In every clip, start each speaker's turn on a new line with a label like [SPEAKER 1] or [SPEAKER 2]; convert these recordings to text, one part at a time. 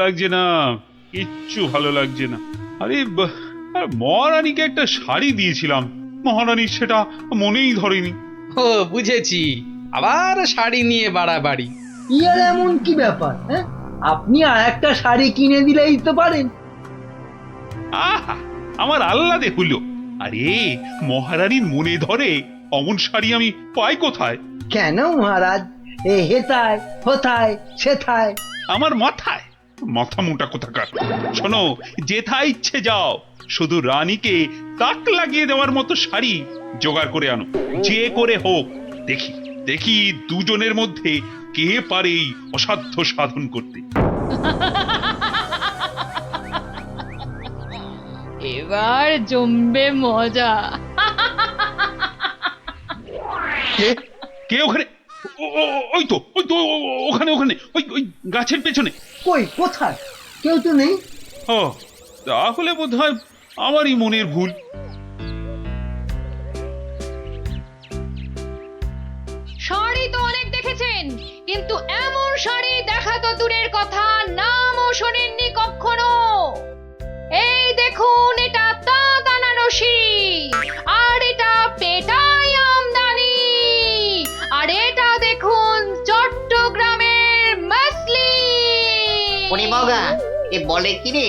[SPEAKER 1] লাগছে না, কিচ্ছু ভালো লাগছে না। আরে আর মহারানীকে একটা শাড়ি দিয়েছিলাম, মহারানীর সেটা মনেই ধরেনি।
[SPEAKER 2] ও বুঝেছি, আবার শাড়ি নিয়ে বাড়াবাড়ি।
[SPEAKER 3] ইয়ার এমন কি ব্যাপার? হ্যাঁ, আপনি আর একটা শাড়ি কিনে দিলেই তো পারেন।
[SPEAKER 1] আহা, আমার আহ্লাদে হলো। আরে মহারানীর মনে ধরে অমন শাড়ি আমি পাই কোথায়?
[SPEAKER 3] কেন মহারাজ? এ হেথায় হোথায় সেথায়।
[SPEAKER 1] আমার মাথায় মাথা মোটা কোথাকার। শোনো, যেথা ইচ্ছে যাও, শুধু রানীকে তাক লাগিয়ে দেওয়ার মতো শাড়ি জোগাড় করে আনো, যে করে হোক। দেখি দেখি দুজনের মধ্যে কে পারে এই অসাধ্য সাধন করতে।
[SPEAKER 4] এবার জমবে মজা।
[SPEAKER 1] কে কে ওখানে? ওই তো ওখানে ওখানে ওই ওই গাছের পেছনে।
[SPEAKER 3] কই, কোথায়? কেউ তো নেই।
[SPEAKER 1] ও, তাহলে বোধহয় আমারই মনের ভুল।
[SPEAKER 4] শাড়ি তো অনেক দেখেছেন, কিন্তু এমন শাড়ি দেখা তো দূরের কথা, নামও শোনেননি কখনো। এই দেখুন, এটা তাঁত আনারসি, আর এটা পেটাই আমদানি, আর এটা দেখুন চট্টগ্রামের মাসলিন।
[SPEAKER 5] ওরে বাবা, এ বলে কি রে?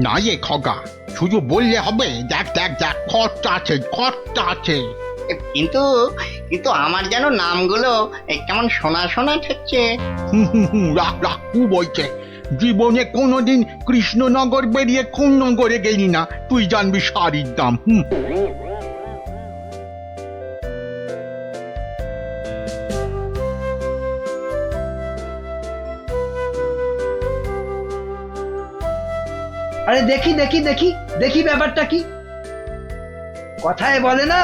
[SPEAKER 6] না এ খগা, শুধু বললে হবে? দেখ দেখ দেখ, খরচা আছে, খরচা আছে।
[SPEAKER 5] কিন্তু কিন্তু আমার যেন নামগুলো কেমন শোনা শোনা ঠেকছে।
[SPEAKER 6] রাখ রাখ, কু বলছে? জীবনে কোনোদিন কৃষ্ণনগর বেরিয়ে কোন নগরে গেলি না, তুই জানবি শাড়ির দাম।
[SPEAKER 3] আরে দেখি দেখি দেখি দেখি, ব্যাপারটা কি? কথায় বলে না,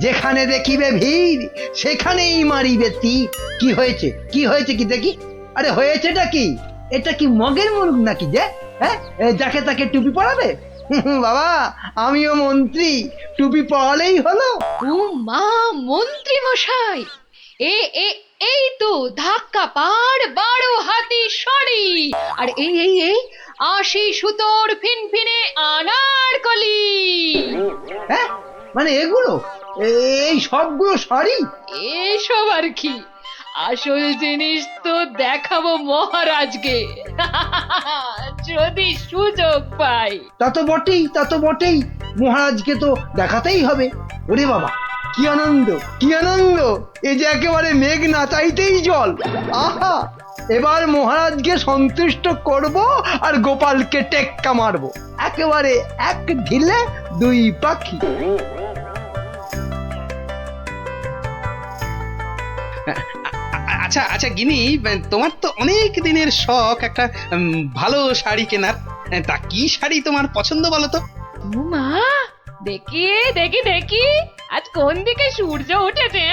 [SPEAKER 3] যেখানে দেখিবে ভিড় সেখানেই মারিবে তীর। কি হয়েছে, কি হয়েছে কি দেখি? আরে হয়েছেটা কি? এটা কি মগের মুলুক নাকি যে? হ্যাঁ, যাকে তাকে টুপি পরাবে? বাবা, আমিও মন্ত্রী, টুপি পরালেই হলো।
[SPEAKER 4] ও মা, মন্ত্রী মশাই, এ এ এই তো ধাক্কা পার 12 হাতি শাড়ি, আর এই এই এই 80 সুতোর ফিনফিনে আনারকলি।
[SPEAKER 3] হ্যাঁ, মানে এগুলো, এই সবগুলো শাড়ি?
[SPEAKER 4] এসব আর কি, আসল জিনিস তো দেখাবো মহারাজকে, যদি সুযোগ পাই।
[SPEAKER 3] তা তো বটেই, তা তো বটেই, মহারাজকে তো দেখাতেই হবে। ওরে বাবা, কি আনন্দ, কি আনন্দ! এ যে একেবারে মেঘ না চাইতেই জল। আহা, এবার মহারাজকে সন্তুষ্ট করব আর গোপালকে টেক্কা মারবো, একেবারে এক ঢিলে দুই পাখি।
[SPEAKER 2] আচ্ছা আচ্ছা গিনি, তোমার তো অনেক দিনের শখ একটা ভালো শাড়ি কেনার। তা কি শাড়ি তোমার পছন্দ বলো তো?
[SPEAKER 4] ও মা, দেখি দেখি দেখি, আজ কোন দিকে সূর্য উঠেছে?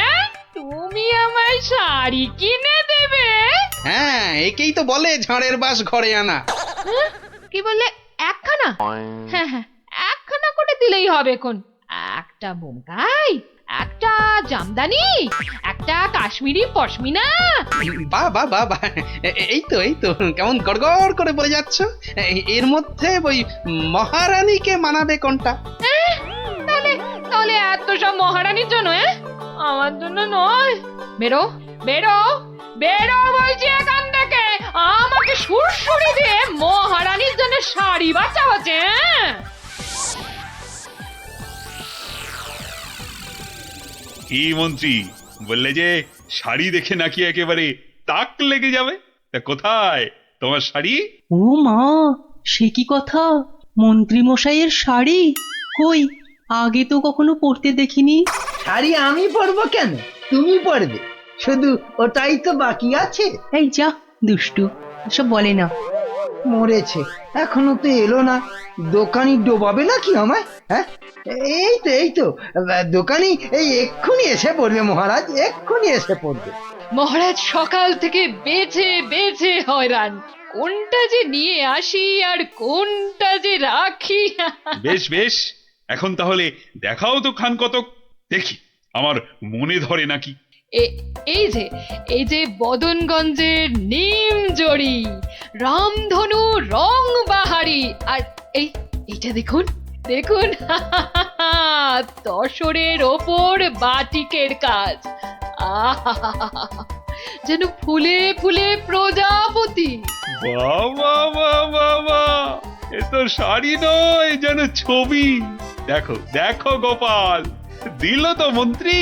[SPEAKER 4] তুমি আমায় শাড়ি কিনে দেবে?
[SPEAKER 2] হ্যাঁ, একেই তো বলে ঝড়ের বাস ঘরে আনা।
[SPEAKER 4] কি বললে, একখানা? হ্যাঁ হ্যাঁ, একখানা করে দিলেই হবে। কোন একটা বোমকাই, একটা জামদানি, একটা কাশ্মীরি পশমিনা।
[SPEAKER 2] বাহ বাহ বাহ বাহ, এই তো কেমন গড়গড় করে বলে যাচ্ছ। এর মধ্যে ওই মহারানীকে মানাবে কোনটা?
[SPEAKER 4] তাহলে তাহলে এত সব মহারানীর জন্য? আমার জন্য নয়। বেরো বেরো বেরো বলছি এখান থেকে, আমাকে সুরসুরি দিয়ে মহারানীর জন্য শাড়ি বাঁচা হচ্ছে।
[SPEAKER 1] কি মন্ত্রী, বললে যে শাড়ি দেখে নাকি একেবারে তাক লেগে যাবে? তা কোথায় তোমার শাড়ি?
[SPEAKER 7] ও মা, সে কি কথা! মন্ত্রী মশাইয়ের শাড়ি কই, আগে তো কখনো পরতে দেখিনি।
[SPEAKER 3] শাড়ি আমি পরবো কেন? তুমি পরবে, শুধু ওটাই তো বাকি আছে।
[SPEAKER 7] এই যা দুষ্টু, সব বলে না।
[SPEAKER 3] মরেছে, এখনো তো এলো না। দোকানি ডোবাবে নাকি আমায়? হ্যাঁ, এই তো দোকানি এই এক্ষুনি এসে পড়বে মহারাজ, এক্ষুনি এসে পড়বে।
[SPEAKER 4] মহারাজ সকাল থেকে বেছে বেছে হয়রান, কোনটা যে নিয়ে আসি আর কোনটা যে রাখি।
[SPEAKER 1] বেশ বেশ, এখন তাহলে দেখাও তো খান কতক, দেখি আমার মনে ধরে নাকি।
[SPEAKER 4] এই যে বদনগঞ্জের নিম জড়ি, রামধনু রং বাহারি, আর এইটা দেখুন দেখুন তসরের ওপর বাটিকের কাজ, আহা যেন ফুলে ফুলে প্রজাপতি।
[SPEAKER 1] বাবা বাবা বাবা, এ তো শাড়ি নয়, যেন ছবি। দেখো দেখো গোপাল, দিল তো মন্ত্রী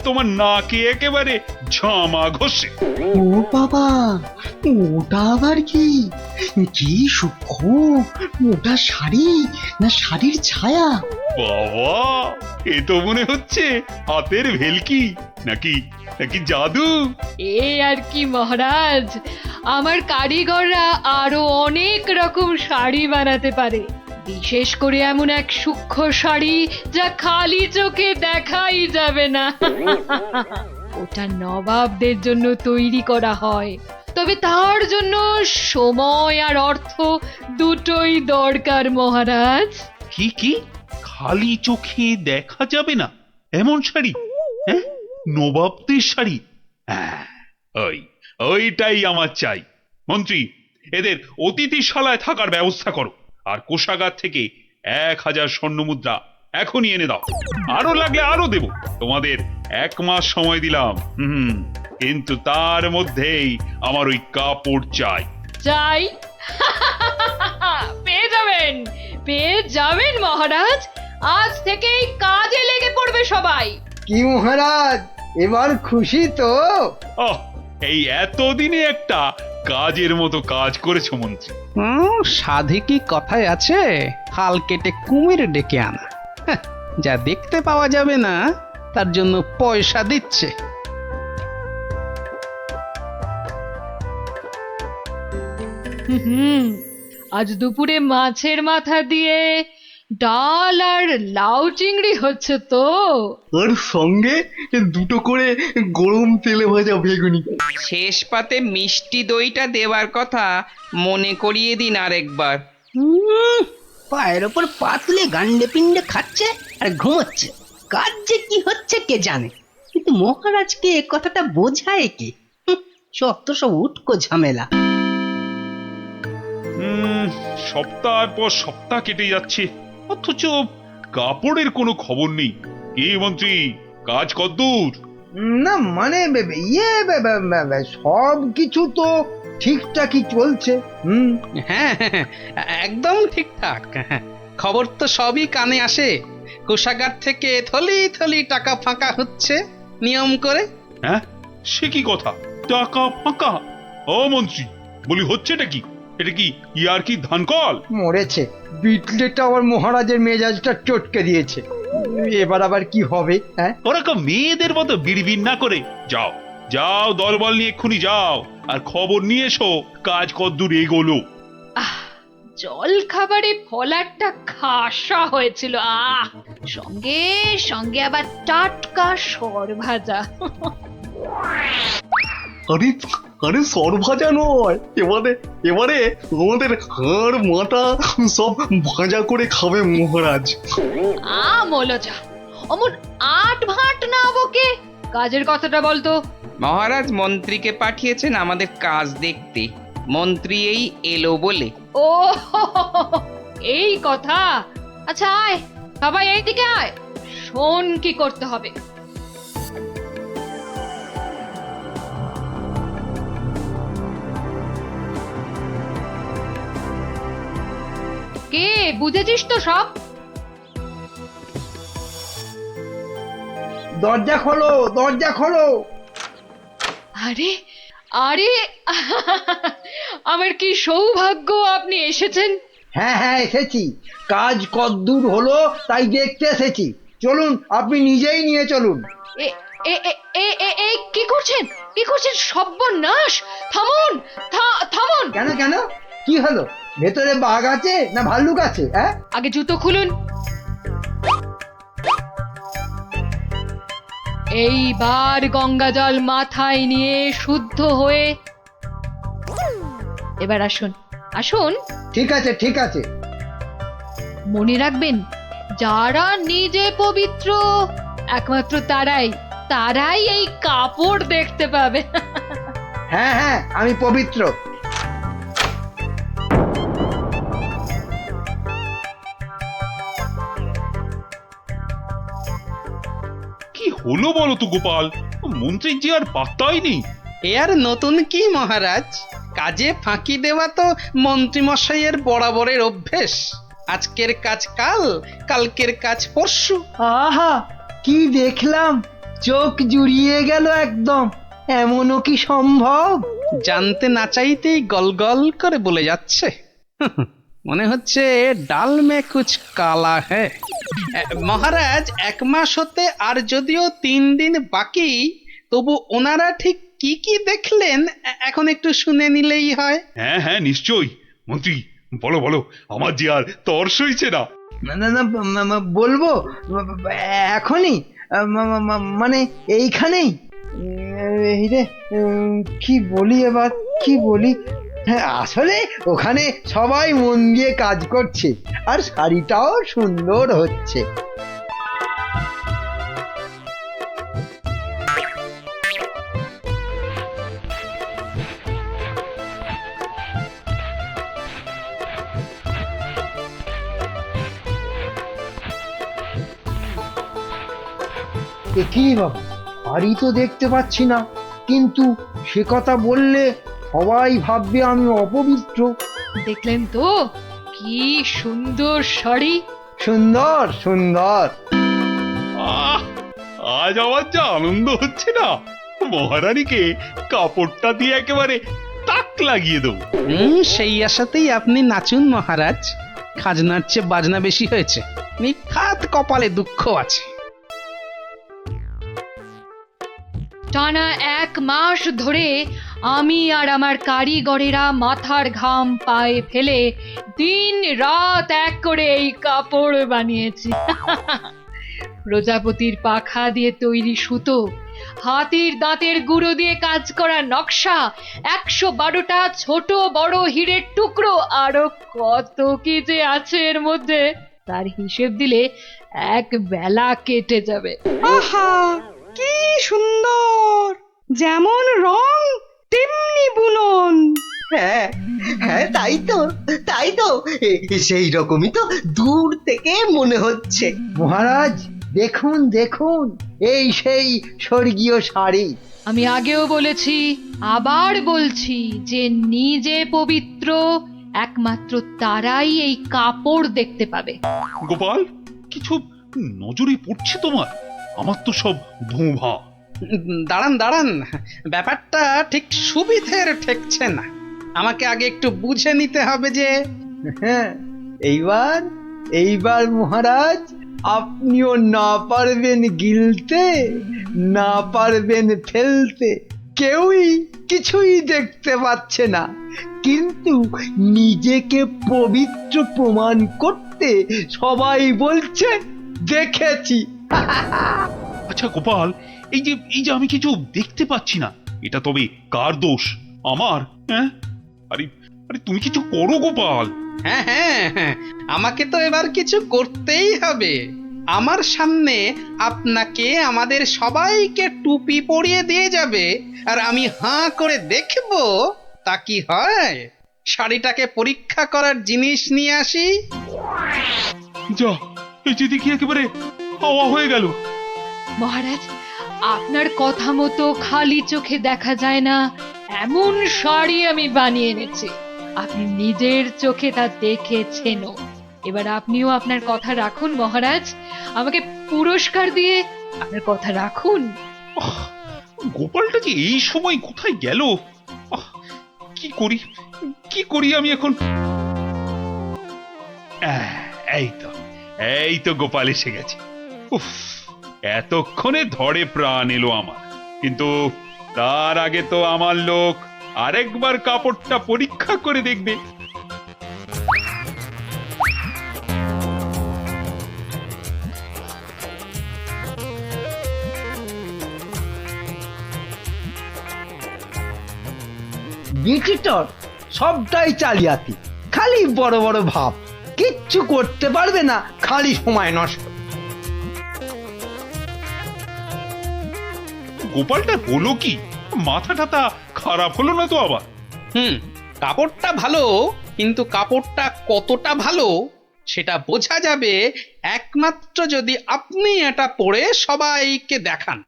[SPEAKER 1] তোমার নাকে একেবারে ঝামা ঘষে।
[SPEAKER 6] ও বাবা, ওটা আবার কি? কি সূক্ষ্ম! ওটা শাড়ি না শাড়ির ছায়া?
[SPEAKER 1] বাবা, এ তো মনে হচ্ছে হাতের ভেলকি, নাকি নাকি জাদু।
[SPEAKER 4] এ আর কি মহারাজ, আমার কারিগররা আরো অনেক রকম শাড়ি বানাতে পারে, বিশেষ করে এমন এক সূক্ষ্ম শাড়ি যা খালি চোখে দেখাই যাবে না। ওটা নবাবদের জন্য তৈরি করা হয়, তবে তার জন্য সময় আর অর্থ দুটোই দরকার মহারাজ।
[SPEAKER 1] কি কি খালি চোখে দেখা যাবে না এমন শাড়ি? হ্যাঁ, নবাবদের শাড়ি? হ্যাঁ, ওইটাই আমার চাই। মন্ত্রী, এদের অতিথিশালায় থাকার ব্যবস্থা করো, আর কোষাগার থেকে 1000 স্বর্ণমুদ্রা এখনই এনে দাও। আরো লাগলে আরো দেব, তোমাদের 1 মাস সময় দিলাম। কিন্তু তার মধ্যেই আমার ওই কাপড় চাই।
[SPEAKER 4] চাই? পেয়ে যাবেন মহারাজ, আজ থেকেই কাজে লেগে পড়বে সবাই।
[SPEAKER 3] কি মহারাজ, এবার খুশি তো?
[SPEAKER 1] এই এতদিনে একটা কাজের মতো কাজ করেছো মন্ত্রী।
[SPEAKER 2] সাধে কি কথায় আছে, হাল কেটে কুমির ডেকে আনা। হ্যাঁ, যা দেখতে পাওয়া যাবে না তার জন্য পয়সা দিচ্ছে।
[SPEAKER 4] আজ দুপুরে মাছের মাথা দিয়ে ডাল আর লাউ চিংড়ি হচ্ছে তো।
[SPEAKER 6] আর সঙ্গে 2টো করে গরম তেলে ভাজা বেগুনি।
[SPEAKER 2] শেষ পাতে মিষ্টি দইটা দেওয়ার কথা মনে করিয়ে দিন আরেকবার।
[SPEAKER 3] পায়ের ওপর পা তুলে গান্ডে পিন্ডে খাচ্ছে আর ঘুমোচ্ছে। কাজ যে কি হচ্ছে কে জানে, কিন্তু মহারাজকে এ কথাটা বোঝায় কি? সব উটকো ঝামেলা।
[SPEAKER 1] সপ্তাহ পর সপ্তাহ কেটে যাচ্ছে, অথচ কাপড়ের কোনো খবর নেই। কি মন্ত্রী, কাজ কদ্দূর?
[SPEAKER 3] না মানে সব কিছু তো ঠিকঠাকই চলছে।
[SPEAKER 2] হ্যাঁ, একদম ঠিকঠাক। খবর তো সবই কানে আসে। কোষাগার থেকে থলি থলি টাকা ফাঁকা হচ্ছে নিয়ম করে।
[SPEAKER 1] হ্যাঁ, সে কি কথা? টাকা ফাঁকা? ও মন্ত্রী, বলি হচ্ছেটা কি? এটা কি ইয়ার কি ধানকল?
[SPEAKER 3] মরেছে বিটলেটা, আবার মহারাজের মেজাজটা চটকে দিয়েছে। এবার আবার কি হবে? হ্যাঁ,
[SPEAKER 1] ওরকম মেয়েদের মতো বিড়বিড় না করে যাও যাও, দলবল নিয়ে এক্ষুনি যাও আর খবর নিয়ে এসো কাজ কদ্দূর এগোলো।
[SPEAKER 4] জল খাবারে ফলারটা খাসা হয়েছিল, সঙ্গে সঙ্গে আবার টাটকা সর ভাজা।
[SPEAKER 6] আরে সর ভাজা নয়, এবারে আমাদের হাড় মাথা সব ভাজা করে খাবে মহারাজ।
[SPEAKER 4] মলজা, অমন আট ভাট না বকে কাজের কথাটা বলতো।
[SPEAKER 2] মহারাজ মন্ত্রীকে পাঠিয়েছেন আমাদের কাজ দেখতে, মন্ত্রী এই এলো বলে।
[SPEAKER 4] ও এই কথা। আচ্ছা আয় সবাই এইদিকে আয়, শোন কি করতে হবে। কে বুঝেছিস তো সব?
[SPEAKER 3] দরজা খোলো, দরজা খোলো।
[SPEAKER 4] আরে আরে আমার কি সৌভাগ্য, আপনি এসেছেন।
[SPEAKER 3] হ্যাঁ এসেছি। কাজ কদ্দূর হলো তাই দেখতে এসেছি। চলুন, আপনি নিজেই নিয়ে চলুন।
[SPEAKER 4] কি করছেন, কি করছেন? সর্বনাশ! থামুন, থামুন।
[SPEAKER 3] কেন কি হলো? ভেতরে বাঘ আছে না ভাল্লুক আছে? হ্যাঁ,
[SPEAKER 4] আগে জুতো খুলুন। এইবার গঙ্গা জল মাথায় নিয়ে শুদ্ধ হয়ে এবার আসুন আসুন।
[SPEAKER 3] ঠিক আছে।
[SPEAKER 4] মনে রাখবেন, যারা নিজে পবিত্র একমাত্র তারাই তারাই এই কাপড় দেখতে পাবে।
[SPEAKER 3] হ্যাঁ হ্যাঁ, আমি পবিত্র।
[SPEAKER 1] কি হলো বলো তো গোপাল, মন্ত্রীর যে আর পাত্তাই নেই।
[SPEAKER 2] এ আর নতুন কি মহারাজ, কাজে ফাঁকি দেওয়া তো মন্ত্রীমশাইয়ের বরাবরের অভ্যেস। আজকের কাজ কাল, কালকের কাজ পরশু।
[SPEAKER 3] আহা, কি দেখলাম, চোখ জুড়িয়ে গেল একদম। এমনও কি সম্ভব?
[SPEAKER 2] জানতে না চাইতেই গল করে বলে যাচ্ছে। মনে হচ্ছে ডাল মে কুছ কালা হ্যায়। মহারাজ, 1 মাস হতে আর যদিও 3 দিন বাকি, তবু ওনারা ঠিক কি কি দেখলেন এখন একটু শুনে নিলেই হয়।
[SPEAKER 1] হ্যাঁ হ্যাঁ নিশ্চয়ই। মন্ত্রী বলো বলো, আমার যে আর তর সইছে না।
[SPEAKER 3] না না না, বলবো এখনই, মানে এইখানেই। এই রে, কি বলি এবার, কি বলি। হ্যাঁ, আসলে ওখানে সবাই মন দিয়ে কাজ করছে, আর শাড়িটাও সুন্দর হচ্ছে। কি বাবা, শাড়ি তো দেখতে পাচ্ছি না, কিন্তু সে কথা বললে সবাই ভাববে আমি অপবিত্র।
[SPEAKER 4] দেখলেন তো কি সুন্দর শাড়ি।
[SPEAKER 3] সুন্দর সুন্দর।
[SPEAKER 1] আহ, আজ আমার যা আনন্দ হচ্ছে না, মহারানীকে কাপড়টা দিয়ে একেবারে তাক লাগিয়ে দেবো।
[SPEAKER 2] সেই আশাতেই আপনি নাচুন মহারাজ। খাজনার চেয়ে বাজনা বেশি হয়েছে, নিখাত কপালে দুঃখ আছে।
[SPEAKER 4] টানা 1 মাস ধরে আমি আর আমার কারিগরেরা মাথার ঘাম পায়ে ফেলে দিন রাত এক করে এই কাপড় বানিয়েছি। প্রজাপতির পাখা দিয়ে তৈরি সুতো, হাতির দাঁতের গুঁড়ো দিয়ে কাজ করা নকশা, 112টা ছোট বড় হীরের টুকরো, আরো কত কি যে আছে এর মধ্যে, তার হিসেব দিলে এক বেলা কেটে যাবে।
[SPEAKER 8] আহা, কি সুন্দর! যেমন রং তেমনি বুনন।
[SPEAKER 9] হ্যাঁ হ্যাঁ, তাই তো সেই রকমই তো দূর থেকে মনে হচ্ছে।
[SPEAKER 3] মহারাজ, দেখুন দেখুন, এই সেই স্বর্গীয় শাড়ি।
[SPEAKER 4] আমি আগেও বলেছি, আবার বলছি, যে নিজে পবিত্র একমাত্র তারাই এই কাপড় দেখতে পাবে।
[SPEAKER 1] গোপাল, কিছু নজরে পড়ছে তোমার? আমার তো সব ভোঁভা।
[SPEAKER 2] দাঁড়ান, ব্যাপারটা ঠিক সুবিধের ঠেকছে না। আমাকে আগে একটু বুঝে নিতে হবে যে।
[SPEAKER 3] হ্যাঁ, এইবার মহারাজ, আপনিও না পারবেন গিলতে, না পারবেন ফেলতে, কেউই কিছুই দেখতে পাচ্ছে না, কিন্তু নিজেকে পবিত্র প্রমাণ করতে সবাই বলছে দেখেছি।
[SPEAKER 1] আচ্ছা গোপাল, এই যে আমি কিছু দেখতে পাচ্ছি না, এটা তবে কার দোষ? আমার? হ্যাঁ, আরে আরে তুমি কিছু করো গোপাল।
[SPEAKER 2] হ্যাঁ, আমাকে তো এবার কিছু করতেই হবে। আমার সামনে আপনাকে আমাদের সবাইকে টুপি পরিয়ে দিয়ে যাবে, আর আমি হাঁ করে দেখব তা কি হয়। শাড়িটাকে পরীক্ষা করার জিনিস নিয়ে আসি।
[SPEAKER 1] যা, এই যে দেখি একেবারে হাওয়া হয়ে গেল।
[SPEAKER 4] মহারাজ, আপনার কথা মতো খালি চোখে দেখা যায় না এমন শাড়ি আমি বানিয়ে এনেছি। আপনি নিজের চোখে তা দেখেছেনও। এবার আপনিও আপনার কথা রাখুন মহারাজ, আমাকে পুরস্কার দিয়ে আপনার কথা রাখুন।
[SPEAKER 1] গোপালটা যে এই সময় কোথায় গেল? কি করি আমি এখন? এই তো গোপাল এসে গেছে। উফ, এতক্ষণে ধরে প্রাণ এলো আমার। কিন্তু তার আগে তো আমার লোক আরেকবার কাপড়টা পরীক্ষা করে দেখবে।
[SPEAKER 3] বিচিটর সবটাই চালিয়াতি, খালি বড় বড় ভাব, কিচ্ছু করতে পারবে না, খালি সময় নষ্ট।
[SPEAKER 1] গোপালটা হলো কি? মাথা টাথা খারাপ হলো না তো আবার?
[SPEAKER 2] কাপড়টা ভালো, কিন্তু কাপড়টা কতটা ভালো সেটা বোঝা যাবে একমাত্র যদি আপনি এটা পরে সবাইকে দেখান।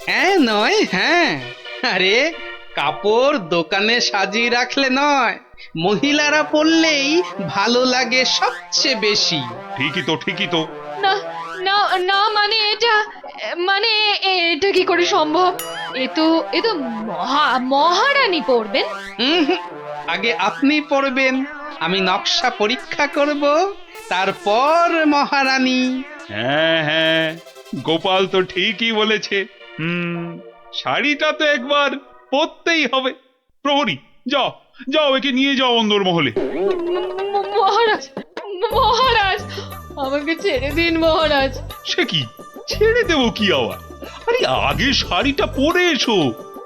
[SPEAKER 2] হ্যাঁ নয় হ্যাঁ, আরে কাপড় দোকানে সাজিয়ে রাখলে নয়, মহিলারা পরলেই ভালো লাগে সবচেয়ে বেশি।
[SPEAKER 1] ঠিকই তো, ঠিকই তো।
[SPEAKER 4] না না না, মানে এটা কি করে সম্ভব? এ তো মহারানী পড়বেন।
[SPEAKER 2] হুম, আগে আপনি পড়বেন, আমি নকশা পরীক্ষা করব, তারপর মহারানী।
[SPEAKER 1] হ্যাঁ হ্যাঁ, গোপাল তো ঠিকই বলেছে। শাড়িটা তো একবার পরতেই হবে। প্রহরী, যাও যাও, একে নিয়ে যাও অন্দরমহলে।
[SPEAKER 4] মহারাজ, মহারাজ, আমাকে ছেড়ে দিন মহারাজ।
[SPEAKER 1] সে কি, ছেড়ে দেবো কি আবার? আরে আগে শাড়িটা পরে এসো,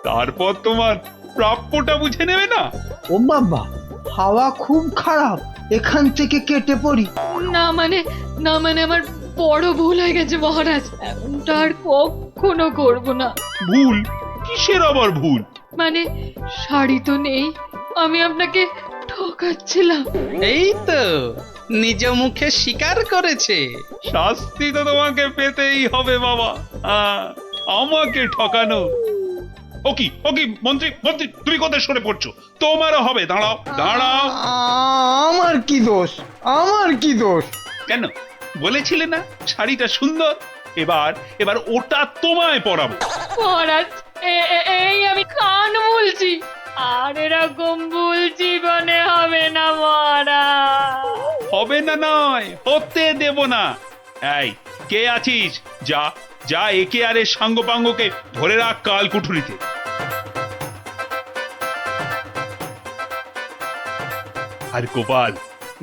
[SPEAKER 1] তারপর তোমার প্রাপ্যটা বুঝে নেবে না?
[SPEAKER 3] ও বাবা, হাওয়া খুব খারাপ, এখান থেকে কেটে পড়ি।
[SPEAKER 4] না মানে আমার বড় ভুল হয়ে গেছে মহারাজ, এমনটা আর কখনো করব না।
[SPEAKER 1] ভুল? কিসের আবার ভুল?
[SPEAKER 4] মানে শাড়ি তো নেই, আমি আপনাকে ঠকাচ্ছিলাম।
[SPEAKER 2] এই তো নিজ মুখে স্বীকার করেছে।
[SPEAKER 1] শাস্তি তো তোমাকে পেতেই হবে বাবা। আমাকে ঠকানো? ওকি ওকি, মন্ত্রী মন্ত্রী, তুমি কোথায় সরে পড়ছো? তোমারও হবে, দাঁড়াও দাঁড়াও।
[SPEAKER 3] আমার কি দোষ, আমার কি দোষ?
[SPEAKER 1] কেন বলেছিলে না শাড়িটা সুন্দর? এবার ওটা তোমায় পরাবো।
[SPEAKER 4] মহারাজ, এই আমি কান বলছি, আর এরকম ভুল জীবনে হবে না মহারাজ।
[SPEAKER 1] হবে না নয়, হতে দেব না। এই কে আছিস, যা যা একে আর এর সাঙ্গপাঙ্গকে ধরে রাখ কাল কুঠুরিতে। আর গোপাল,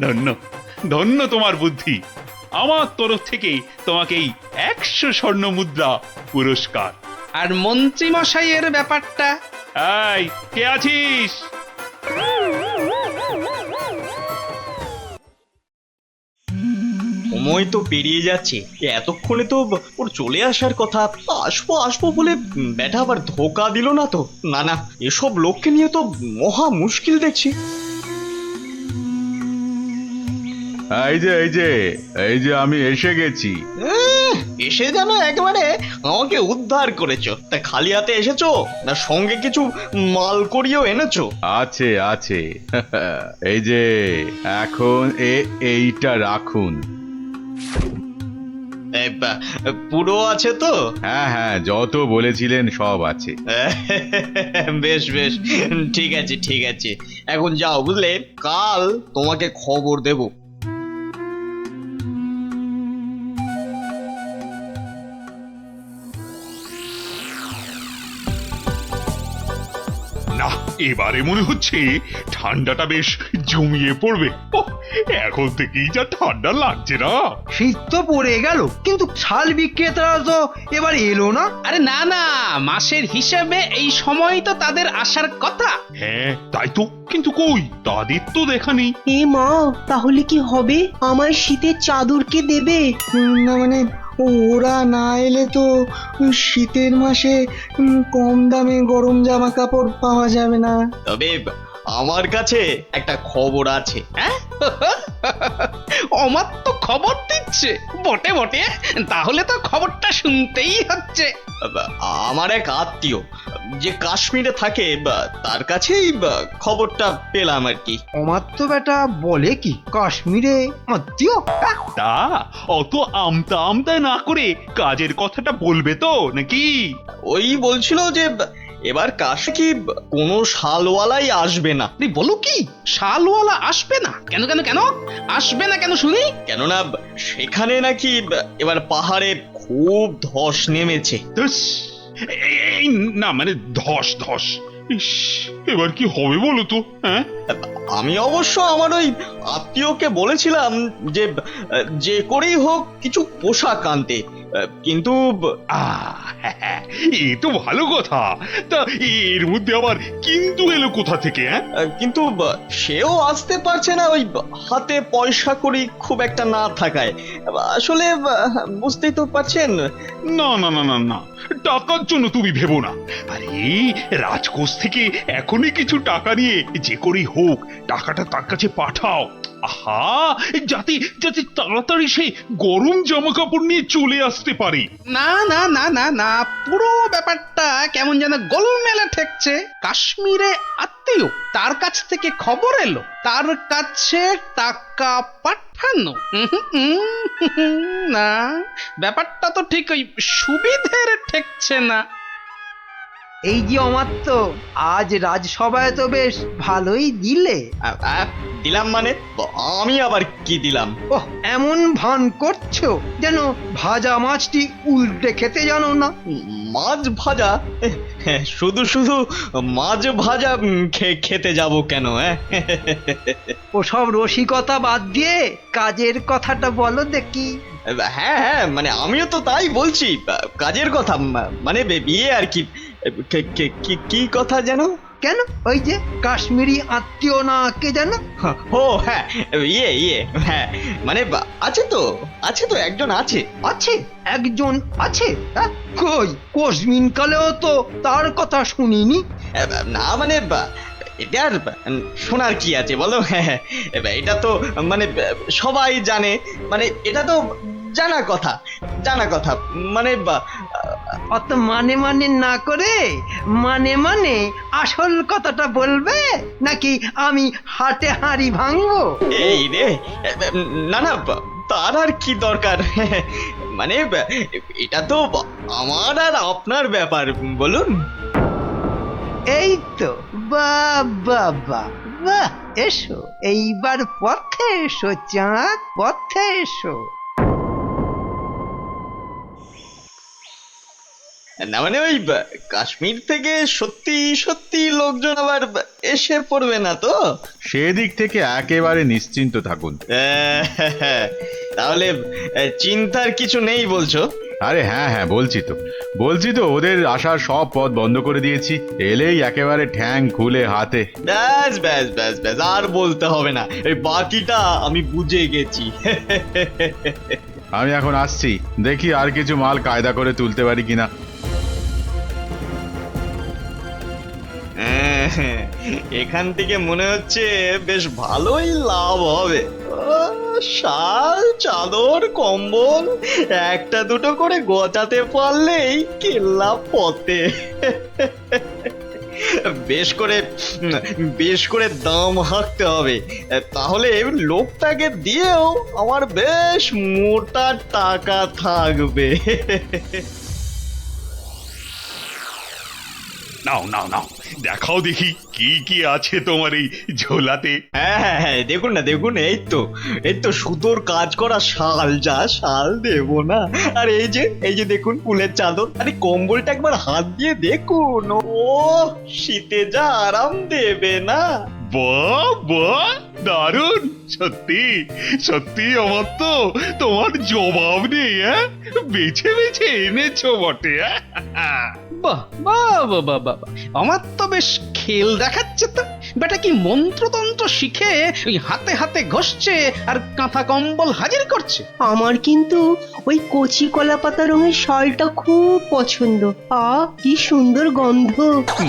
[SPEAKER 1] ধন্য ধন্য তোমার বুদ্ধি। আমার তরফ থেকে তোমাকে এই 100 স্বর্ণ মুদ্রা পুরস্কার।
[SPEAKER 2] আর মন্ত্রী মশাইয়ের ব্যাপারটা?
[SPEAKER 1] এই কে আছিস?
[SPEAKER 6] সময় তো পেরিয়ে যাচ্ছে, এতক্ষণে তো ওর চলে আসার কথা। আসবো আসবো বলে ব্যাটা আবার ধোকা দিল না তো? না না, এসব লোককে নিয়ে তো মহা মুশকিল দেখছি।
[SPEAKER 10] এই যে আমি এসে গেছি।
[SPEAKER 6] এসে যেন একেবারে আমাকে উদ্ধার করেছো। তা খালি হাতে এসেছো না সঙ্গে কিছু মাল করিয়েও এনেছো?
[SPEAKER 10] আছে আছে, এই যে এখন এইটা রাখুন।
[SPEAKER 6] পুরো আছে তো?
[SPEAKER 10] হ্যাঁ হ্যাঁ, যত বলেছিলেন সব আছে।
[SPEAKER 6] বেশ বেশ, ঠিক আছে ঠিক আছে, এখন যাও বুঝলে, কাল তোমাকে খবর দেব।
[SPEAKER 1] না, এবারে মনে হচ্ছে ঠান্ডাটা বেশ জমিয়ে পড়বে। এখন থেকেই যা ঠান্ডা লাগছে না।
[SPEAKER 3] শীত তো পড়ে গেল, কিন্তু শাল বিক্রেতারা তো এবার এলো না।
[SPEAKER 2] আরে না না, মাসের হিসেবে এই সময় তো তাদের আসার কথা।
[SPEAKER 1] হ্যাঁ তাই তো, কিন্তু কই তাদের তো দেখা নেই।
[SPEAKER 7] এ মা, তাহলে কি হবে? আমার শীতের চাদর কে দেবে?
[SPEAKER 9] না মানে ওরা না এলে তো শীতের মাসে কম দামে গরম জামা কাপড় পাওয়া যাবে না।
[SPEAKER 6] তবে আমার কাছে একটা খবর আছে।
[SPEAKER 2] আমার তো খবর দিচ্ছে বটে বটে, তাহলে তো খবরটা শুনতেই হচ্ছে।
[SPEAKER 6] আমার এক আত্মীয় যে কাশ্মীরে থাকে, তার কাছেই খবরটা পেলাম আর কি।
[SPEAKER 3] আমার তো বেটা বলে কি, কাশ্মীরে আত্মীয়?
[SPEAKER 1] তা অত আমতা আমতা না করে কাজের কথাটা বলবে তো নাকি?
[SPEAKER 6] ওই বলছিল যে এবার কাশে কি কোনো শালওয়ালাই আসবে না।
[SPEAKER 2] বলো কি, শালওয়ালা আসবে না? কেন কেন কেন আসবে না কেন শুনি?
[SPEAKER 6] কেননা সেখানে নাকি এবার পাহাড়ে খুব ধস নেমেছে।
[SPEAKER 1] এই না মানে ধস ধস, ইস, এবার কি হবে বলো তো? হ্যাঁ,
[SPEAKER 6] আমি অবশ্য আমার ওই আত্মীয়কে বলেছিলাম যে যে করেই হোক কিছু পোশাক আনতে, কিন্তু
[SPEAKER 1] হ্যাঁ, এ তো ভালো কথা। তা এর মধ্যে আবার কিন্তু এলো কোথা থেকে? হ্যাঁ,
[SPEAKER 6] কিন্তু সেও আসতে পারছে না ওই হাতে পয়সা কড়ি খুব একটা না থাকায়। আসলে বুঝতেই তো পারছেন।
[SPEAKER 1] না না না না না, টাকার জন্য তুমি ভেবো না। আরে রাজকোষ থেকে এখনই কিছু টাকা নিয়ে যে করেই হোক টাকাটা তার কাছে পাঠাও। আহা, যাতে যাতে তাড়াতাড়ি সে গরম জামা কাপড় নিয়ে চলে আসতে পারে।
[SPEAKER 2] না না না না না, পুরো ব্যাপারটা কেমন যেন গোলমেলে ঠেকছে। কাশ্মীরে আত্মীয়, তার কাছ থেকে খবর এলো, তার কাছে টাকা পাঠানো। না, ব্যাপারটা তো ঠিক ওই সুবিধের ঠেকছে না।
[SPEAKER 3] এই যে অমাত্য, আজ রাজসভায় তো বেশ ভালোই দিলে।
[SPEAKER 6] দিলাম মানে? আমি আবার কি দিলাম?
[SPEAKER 3] ওহ, এমন ভান করছো যেন ভাজা মাছটি উল্টে খেতে জানো না।
[SPEAKER 6] মাছ ভাজা? শুধু শুধু মাছ ভাজা খেতে যাব কেন?
[SPEAKER 3] ওসব রসিকতা বাদ দিয়ে কাজের কথাটা বলো দেখি।
[SPEAKER 6] হ্যাঁ হ্যাঁ, মানে আমিও তো তাই বলছি, কাজের কথা, মানে বিয়ে আর কি। কি কথা যেন?
[SPEAKER 3] কেন, ওই যে কাশ্মীরি আত্মীয় না কে যেন?
[SPEAKER 6] ও হ্যাঁ, ইয়ে হ্যাঁ, মানে আছে তো একজন আছে।
[SPEAKER 3] আছে একজন আছে? হ্যাঁ, কই কোশমিন কালেও তো তার কথা শুনিনি।
[SPEAKER 6] না মানে এটা আর শোনার কি আছে বলো? এটা তো মানে সবাই জানে, মানে এটা তো জানা কথা, মানে
[SPEAKER 3] অত মানে মানে না করে মানে মানে আসল কথাটা বলবে, নাকি আমি হাটে হাঁড়ি ভাঙবো?
[SPEAKER 6] এই রে, না না, তার আর কি দরকার? মানে এটা তো আমার আর আপনার ব্যাপার, বলুন।
[SPEAKER 3] এই তো, বাহ বাহ বাহ বাহ, এসো এইবার পথে এসো চাঁদ, পথে এসো।
[SPEAKER 6] না মানে ওই কাশ্মীর থেকে সত্যি সত্যি লোকজন আবার এসে পড়বে না তো?
[SPEAKER 10] সেদিক থেকে একেবারে নিশ্চিন্ত থাকুন।
[SPEAKER 6] তাহলে চিন্তার কিছু নেই বলছো?
[SPEAKER 10] আরে হ্যাঁ হ্যাঁ, বলছি তো ওদের আসার সব পথ বন্ধ করে দিয়েছি। এলেই একেবারে ঠ্যাং খুলে হাতে।
[SPEAKER 6] ব্যাস ব্যাস ব্যাস ব্যাস, আর বলতে হবে না, এই বাকিটা আমি বুঝে গেছি।
[SPEAKER 10] আমি এখন আসছি, দেখি আর কিছু মাল কায়দা করে তুলতে পারি কিনা।
[SPEAKER 6] এখান থেকে মনে হচ্ছে বেশ ভালোই লাভ হবে। শাল, চাদর, কম্বল একটা দুটো করে গোছাতে পারলেই কেল্লা পথে। বেশ করে দাম হাঁকতে হবে, তাহলে লোকটাকে দিয়েও আমার বেশ মোটা টাকা থাকবে।
[SPEAKER 1] নাও নাও নাও, দেখাও দেখি কি কি আছে তোমার এই ঝোলাতে।
[SPEAKER 6] হ্যাঁ, দেখুন, এই তো সুতোর কাজ করা শাল, যা শাল দেব না। আর এই যে দেখুন ফুলের চাদর, আরে কম্বলটা একবার হাত দিয়ে দেখুন, ও শীতে যা আরাম দেবে না।
[SPEAKER 1] বাহ বাহ, দারুণ! সত্যি সত্যি আমার তো তোমার জবাব নেই। বেছে বেছে এনেছো বটে।
[SPEAKER 2] বাহ বাহ বাহ বাহ বাহ, আমার তো বেশ খেল দেখাচ্ছে তো। বেটা কি মন্ত্রতন্ত্র শিখে ওই হাতে হাতে ঘষছে আর কাঁথা কম্বল হাজির করছে।
[SPEAKER 7] আমার কিন্তু ওই কচি কলা পাতা রঙের শালটা খুব পছন্দ। কি সুন্দর গন্ধ।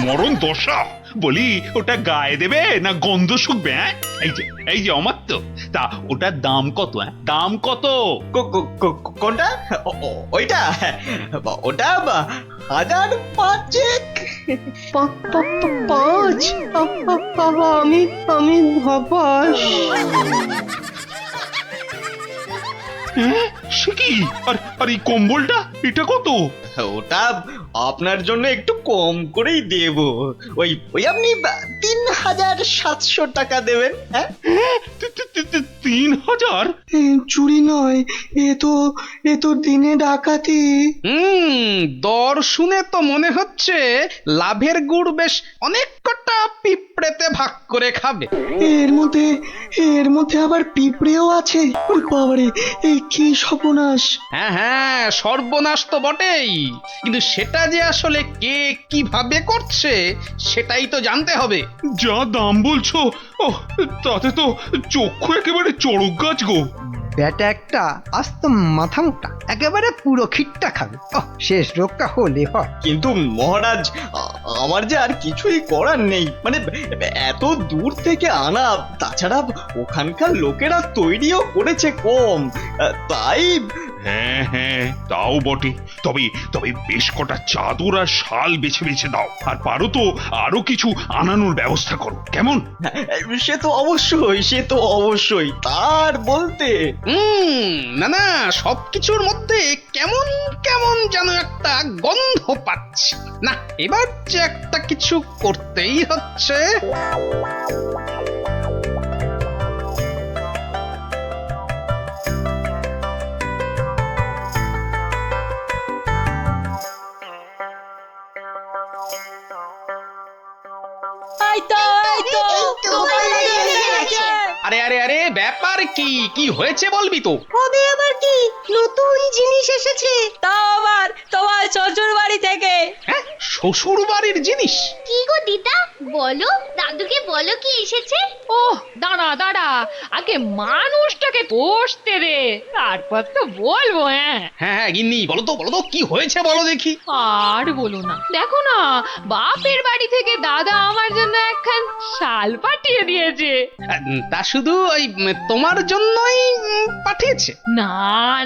[SPEAKER 1] মরণ দশা, বলি ওটা গায়ে দেবে না গন্ধ শুকবে? এই যে অমাত্য, তা ওটার দাম কত? দাম কত?
[SPEAKER 6] কোনটা? ওইটা? ওটা 1005।
[SPEAKER 7] 5? আমি হবাস।
[SPEAKER 1] সে কি? আর এই কম্বলটা এটা কত?
[SPEAKER 6] ওটা আপনার জন্য একটু কম করেই দেব, ওই আপনি 3700 টাকা দেবেন। হ্যাঁ,
[SPEAKER 1] 3000?
[SPEAKER 9] চুরি নয়, এ তো দিনে ডাকাতি।
[SPEAKER 2] দর শুনে তো মনে হচ্ছে লাভের গুড় বেশ অনেক কটা পিঁপড়েতে ভাগ করে খাবে।
[SPEAKER 9] এর মধ্যে আবার পিঁপড়েও আছে। ওরে বাবারে, এই কি সর্বনাশ!
[SPEAKER 2] হ্যাঁ হ্যাঁ, সর্বনাশ তো বটেই, কিন্তু সেটা যে আসলে কে কিভাবে করছে সেটাই তো জানতে হবে।
[SPEAKER 1] যা দাম বলছো, ও তাতে তো চক্ষু একেবারে চড়ক গাছ গো।
[SPEAKER 3] ব্যাটা একটা আস্ত মাথা মোটা, একেবারে পুরো খিটটা খাবে। শেষ রক্ষা হলে হয়।
[SPEAKER 6] কিন্তু মহারাজ, আমার যে আর কিছুই করার নেই, মানে এত দূর থেকে আনা, তাছাড়া ওখানকার লোকেরা তৈরিও করেছে কম, তাই।
[SPEAKER 1] হ্যাঁ হ্যাঁ, তাও বটে। তবে তবে বেশ কটা চাদর আর শাল বেছে বেছে দাও, আর পারো তো আরো কিছু আনানোর ব্যবস্থা করো, কেমন?
[SPEAKER 6] সে তো অবশ্যই তার বলতে।
[SPEAKER 2] না না, সবকিছুর মধ্যে কেমন কেমন যেন একটা গন্ধ পাচ্ছি। না, এবার যে একটা কিছু করতেই হচ্ছে। আরে আরে আরে, ব্যাপার কি কি হয়েছে বলবি তো?
[SPEAKER 8] হবে আবার কি, নতুন জিনিস এসেছে। তাও আবার তোমার শ্বশুর বাড়ি থেকে।
[SPEAKER 2] হ্যাঁ, শ্বশুর বাড়ির জিনিস?
[SPEAKER 11] কি গো দিদা, বলো, দাদুকে বলো কি এসেছে।
[SPEAKER 4] ওহ, দাঁড়া দাঁড়া, আগে মানুষটাকে বসতে দে, তারপর তো বলবো। হ্যাঁ
[SPEAKER 2] হ্যাঁ গিন্নি, বলো তো কি হয়েছে বলো দেখি।
[SPEAKER 4] আর বলো না, দেখো না, বাপের বাড়ি থেকে দাদা আমার জন্য একখান শাল পাঠিয়ে দিয়েছে।
[SPEAKER 2] তা শুধু ওই তোমার জন্যই পাঠিয়েছে?
[SPEAKER 4] না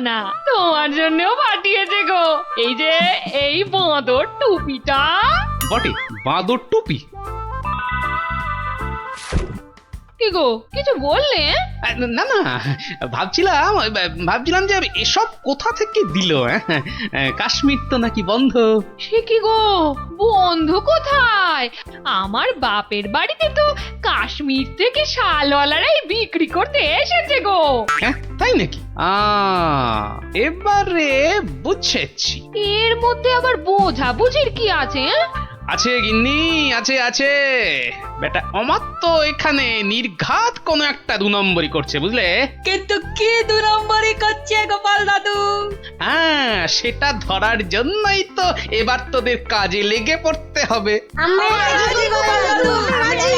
[SPEAKER 4] না, তোমার জন্যও পাঠিয়েছে গো। এই যে এই বাঁদর টুপিটা।
[SPEAKER 2] বটে, বাঁদর টুপি?
[SPEAKER 4] কি গো, কিছু বললে?
[SPEAKER 2] না না, ভাবছিলাম যে এসব কোথা থেকে দিল। কাশ্মীর তো নাকি বন্ধ।
[SPEAKER 4] সে কি গো, বন্ধু কোথায়? আমার বাপের বাড়িতে তো কাশ্মীর থেকে শালওয়ালারাই বিক্রি করতে এসেছে গো।
[SPEAKER 2] হ্যাঁ, তাই নাকি? এবারে বুঝেছি।
[SPEAKER 4] এর মধ্যে আবার বোঝাবুঝির কি আছে?
[SPEAKER 2] আছে গিন্নি, আছে। বেটা অমাত্য এখানে নির্ঘাত কোন একটা 2 নম্বরই করছে, বুঝলে?
[SPEAKER 8] কিন্তু কি 2 নম্বরই করছে গোপাল দাদু?
[SPEAKER 2] হ্যাঁ, সেটা ধরার জন্যই তো এবার তোদের কাজে লেগে পড়তে হবে।
[SPEAKER 11] আমরা
[SPEAKER 8] রাজি গোপাল দাদু, রাজি।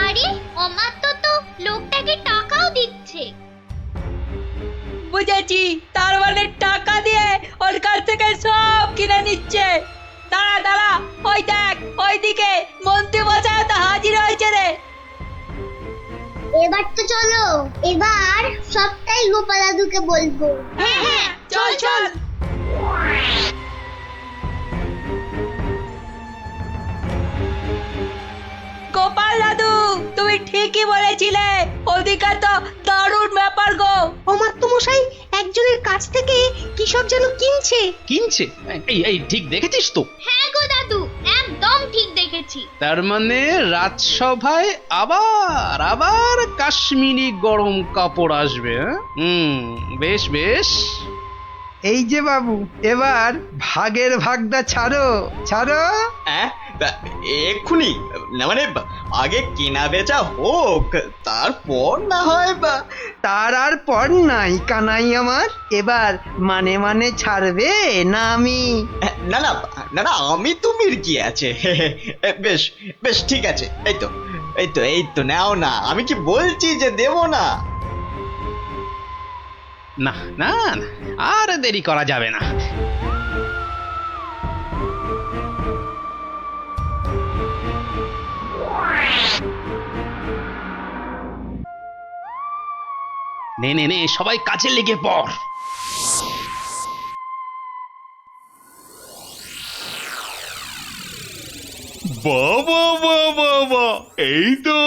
[SPEAKER 11] আরে অমাত্য তো লোকটাকে টাকাও দিচ্ছে।
[SPEAKER 8] বুঝেছি, তার মানে টাকা দিয়ে ওর কাছ থেকে সব কিনে নিচ্ছে। দাঁড়া, ওই দেখ, ওইদিকে মন্ত্রী মশাই তো হাজির হয়েছে রে।
[SPEAKER 11] এবার তো চলো, এবার সবটাই গোপাল দাদুকে বলবো।
[SPEAKER 8] হ্যাঁ, চল। গোপাল দাদু, তুমি ঠিকই বলেছিলে, ওদিকে তো দারুণ ব্যাপার গো। অমাত্য মশাই একজনের কাছ থেকে কি সব যেন কিনছে।
[SPEAKER 2] এই ঠিক দেখেছিস তো?
[SPEAKER 11] হ্যাঁ গো দাদু, একদম ঠিক দেখেছি।
[SPEAKER 2] তার মানে রাজসভায় আবার কাশ্মীরি গরম কাপড় আসবে। বেশ।
[SPEAKER 3] এই যে বাবু, এবার ভাগের ভাগটা ছাড়ো।
[SPEAKER 6] এক্ষুনি না, মানে আগে কেনা বেচা হোক, তারপর না হয়।
[SPEAKER 3] তার আর পর নাই কানাই আমার। এবার মানে ছাড়বে না আমি?
[SPEAKER 6] না, আমি তুমির কি আছে। বেশ ঠিক আছে। এই তো নাও না, আমি কি বলছি যে দেব না?
[SPEAKER 2] না, আর দেরি করা যাবে না। নে, সবাই কাজে লেগে পড়।
[SPEAKER 1] বাবা, এই তো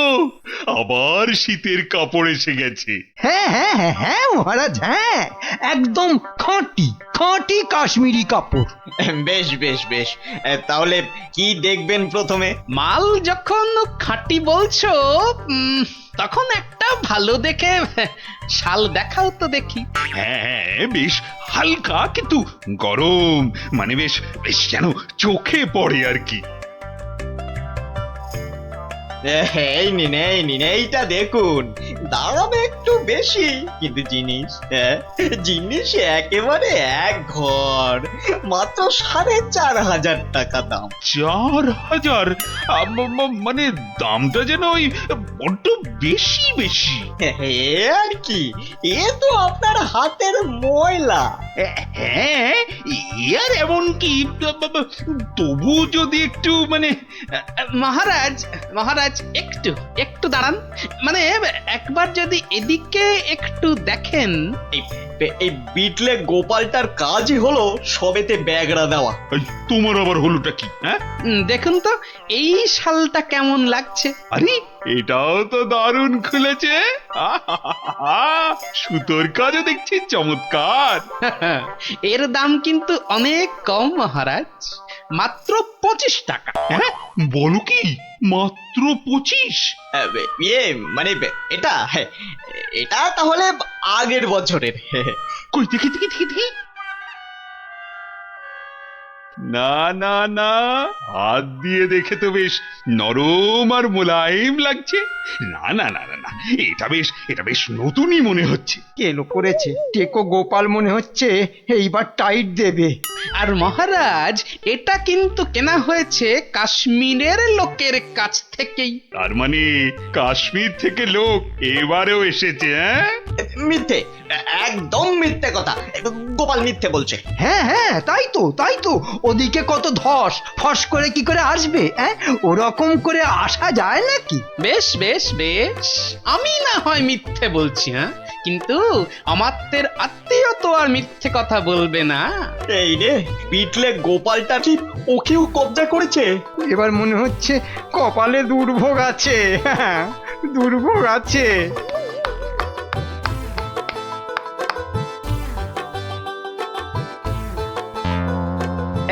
[SPEAKER 1] আবার শীতের কাপড় এসে গেছে।
[SPEAKER 3] হ্যাঁ হ্যাঁ হ্যাঁ হ্যাঁ মহারাজ, হ্যাঁ একদম খাঁটি খাঁটি কাশ্মীরি কাপড়।
[SPEAKER 6] বেশ বেশ বেশ, তাহলে কি দেখবেন প্রথমে?
[SPEAKER 2] মাল যখন খাঁটি বলছো, তখন একটা ভালো দেখে শাল দেখাও তো দেখি।
[SPEAKER 1] হ্যাঁ, বেশ হালকা কিন্তু গরম, মানে বেশ বেশ যেন চোখে পড়ে আর কি।
[SPEAKER 6] এই নিন এই নিন, এইটা দেখুন। দাম একটু বেশি, কিন্তু জিনিস, জিনিস একেবারে এক ঘর, মাত্র 4,500 টাকা দাম।
[SPEAKER 1] 4,000? মানে দামটা যেন ওই বড্ড বেশি বেশি।
[SPEAKER 6] এ আর কি, এ তো আপনার হাতের ময়লা।
[SPEAKER 1] হ্যাঁ, আর এমন কি, তবু যদি একটু মানে
[SPEAKER 2] মহারাজ মহারাজ একটু একটু দাঁড়ান, মানে একবার যদি এদিকে একটু দেখেন।
[SPEAKER 6] এই বিটলে গোপালটার কাজই হলো সবেতে ব্যাগড়া দেওয়া।
[SPEAKER 1] এই, তোমার আবার হলোটা কি? হ্যাঁ,
[SPEAKER 2] দেখুন তো এই শালটা কেমন লাগছে।
[SPEAKER 1] আরে এটাও তো দারুণ খুলেছে। সুতোর কাজও দেখছি চমৎকার।
[SPEAKER 2] এর দাম কিন্তু অনেক কম মহারাজ, মাত্র 25 টাকা।
[SPEAKER 1] হ্যাঁ, বলো কি, মাত্র 25?
[SPEAKER 6] ইয়ে মানে এটা, এটা তাহলে আগের বছরের।
[SPEAKER 1] কই দেখি দেখি দেখি দেখি। না না না, হাত দিয়ে দেখে তো বেশ নরম আর মোলায়েম লাগছে। না না না না না, এটা বেশ নতুনই মনে হচ্ছে।
[SPEAKER 3] কেলো করেছে, টেকো গোপাল মনে হচ্ছে এইবার টাইট দেবে।
[SPEAKER 2] আর মহারাজ এটা কিন্তু কেনা হয়েছে কাশ্মীরের লোকের কাছ থেকেই।
[SPEAKER 1] তার মানে কাশ্মীর থেকে লোক এবারেও এসেছে? হ্যাঁ,
[SPEAKER 6] মিথ্যে, একদম মিথ্যে কথা, গোপাল মিথ্যে বলছে।
[SPEAKER 3] হ্যাঁ হ্যাঁ তাই তো, ওদিকে কত ধস, ফস করে কি করে আসবে? হ্যাঁ, ওরকম করে আসা যায় নাকি?
[SPEAKER 2] বেশ বেশ বেশ, আমি না হয় মিথ্যে বলছি, হ্যাঁ, কিন্তু আমাদের আত্মীয় তো আর মিথ্যে কথা বলবে না।
[SPEAKER 6] এই রে, পিটলে গোপালটা কি ওকেও কবজা করেছে?
[SPEAKER 3] এবার মনে হচ্ছে কপালে দুর্ভোগ আছে। হ্যাঁ, দুর্ভোগ আছে।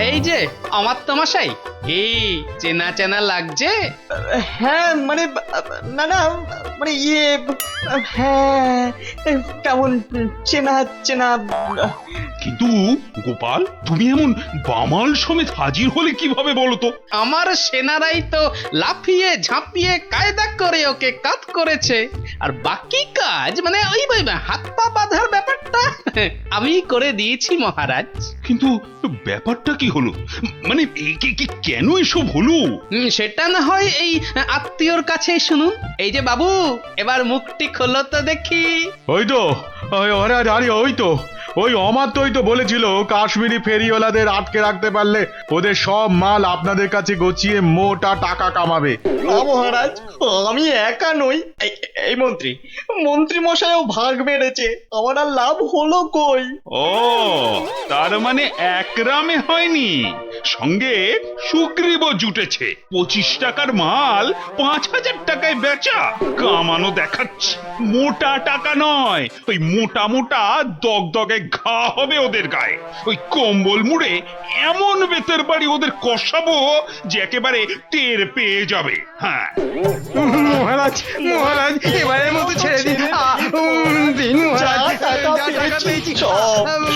[SPEAKER 2] এই যে আমার তো মশাই, এই চেনা চেনা লাগছে।
[SPEAKER 6] হ্যাঁ মানে, না না মানে ইয়ে, হ্যাঁ কেমন চেনা চেনা।
[SPEAKER 1] কিন্তু গোপাল, তুমি এমন বামাল সমেত হাজির হলে কিভাবে বলো তো?
[SPEAKER 2] আমার সেনারাই তো লাফিয়ে ঝাঁপিয়ে কায়দা করে ওকে কাত করেছে, আর বাকি কাজ মানে ওই হাত পা বাঁধার ব্যাপারটা আমি করে দিয়েছি মহারাজ।
[SPEAKER 1] কিন্তু ব্যাপারটা কি হলো, মানে কেন এসব হলো?
[SPEAKER 2] সেটা না হয় এই আত্মীয়র কাছে শুনুন। এই যে বাবু, এবার মুখটি খোলো তো দেখি।
[SPEAKER 10] ওই তো, মহারাজ, আরে ওই তো, ওই অমাত্যই তো বলেছিল কাশ্মীরি ফেরিওয়ালাদের আটকে রাখতে পারলে ওদের সব মাল আপনাদের কাছে গছিয়ে মোটা টাকা কামাবে।
[SPEAKER 6] মহারাজ, আমি একা নই, এই মন্ত্রী মশাইও ভাগ মেরেছে, আমার আর লাভ হলো কই?
[SPEAKER 1] ও, তার মানে একরামে হয়নি, সঙ্গে সুগ্রীবও জুটেছে। 25 টাকার মাল 5,000 টাকায় বেচা, কামানো দেখাচ্ছে। মোটা টাকা নয়, ওই মোটা মোটা দগদগে ঘা হবে ওদের গায়ে। ওই কম্বল মুড়ে এমন বেতের বাড়ি ওদের কষাবো যে একেবারে টের পেয়ে যাবে। হ্যাঁ
[SPEAKER 3] মহারাজ মহারাজ, এবারের মতো ছেড়ে দিন। দিন মহারাজ,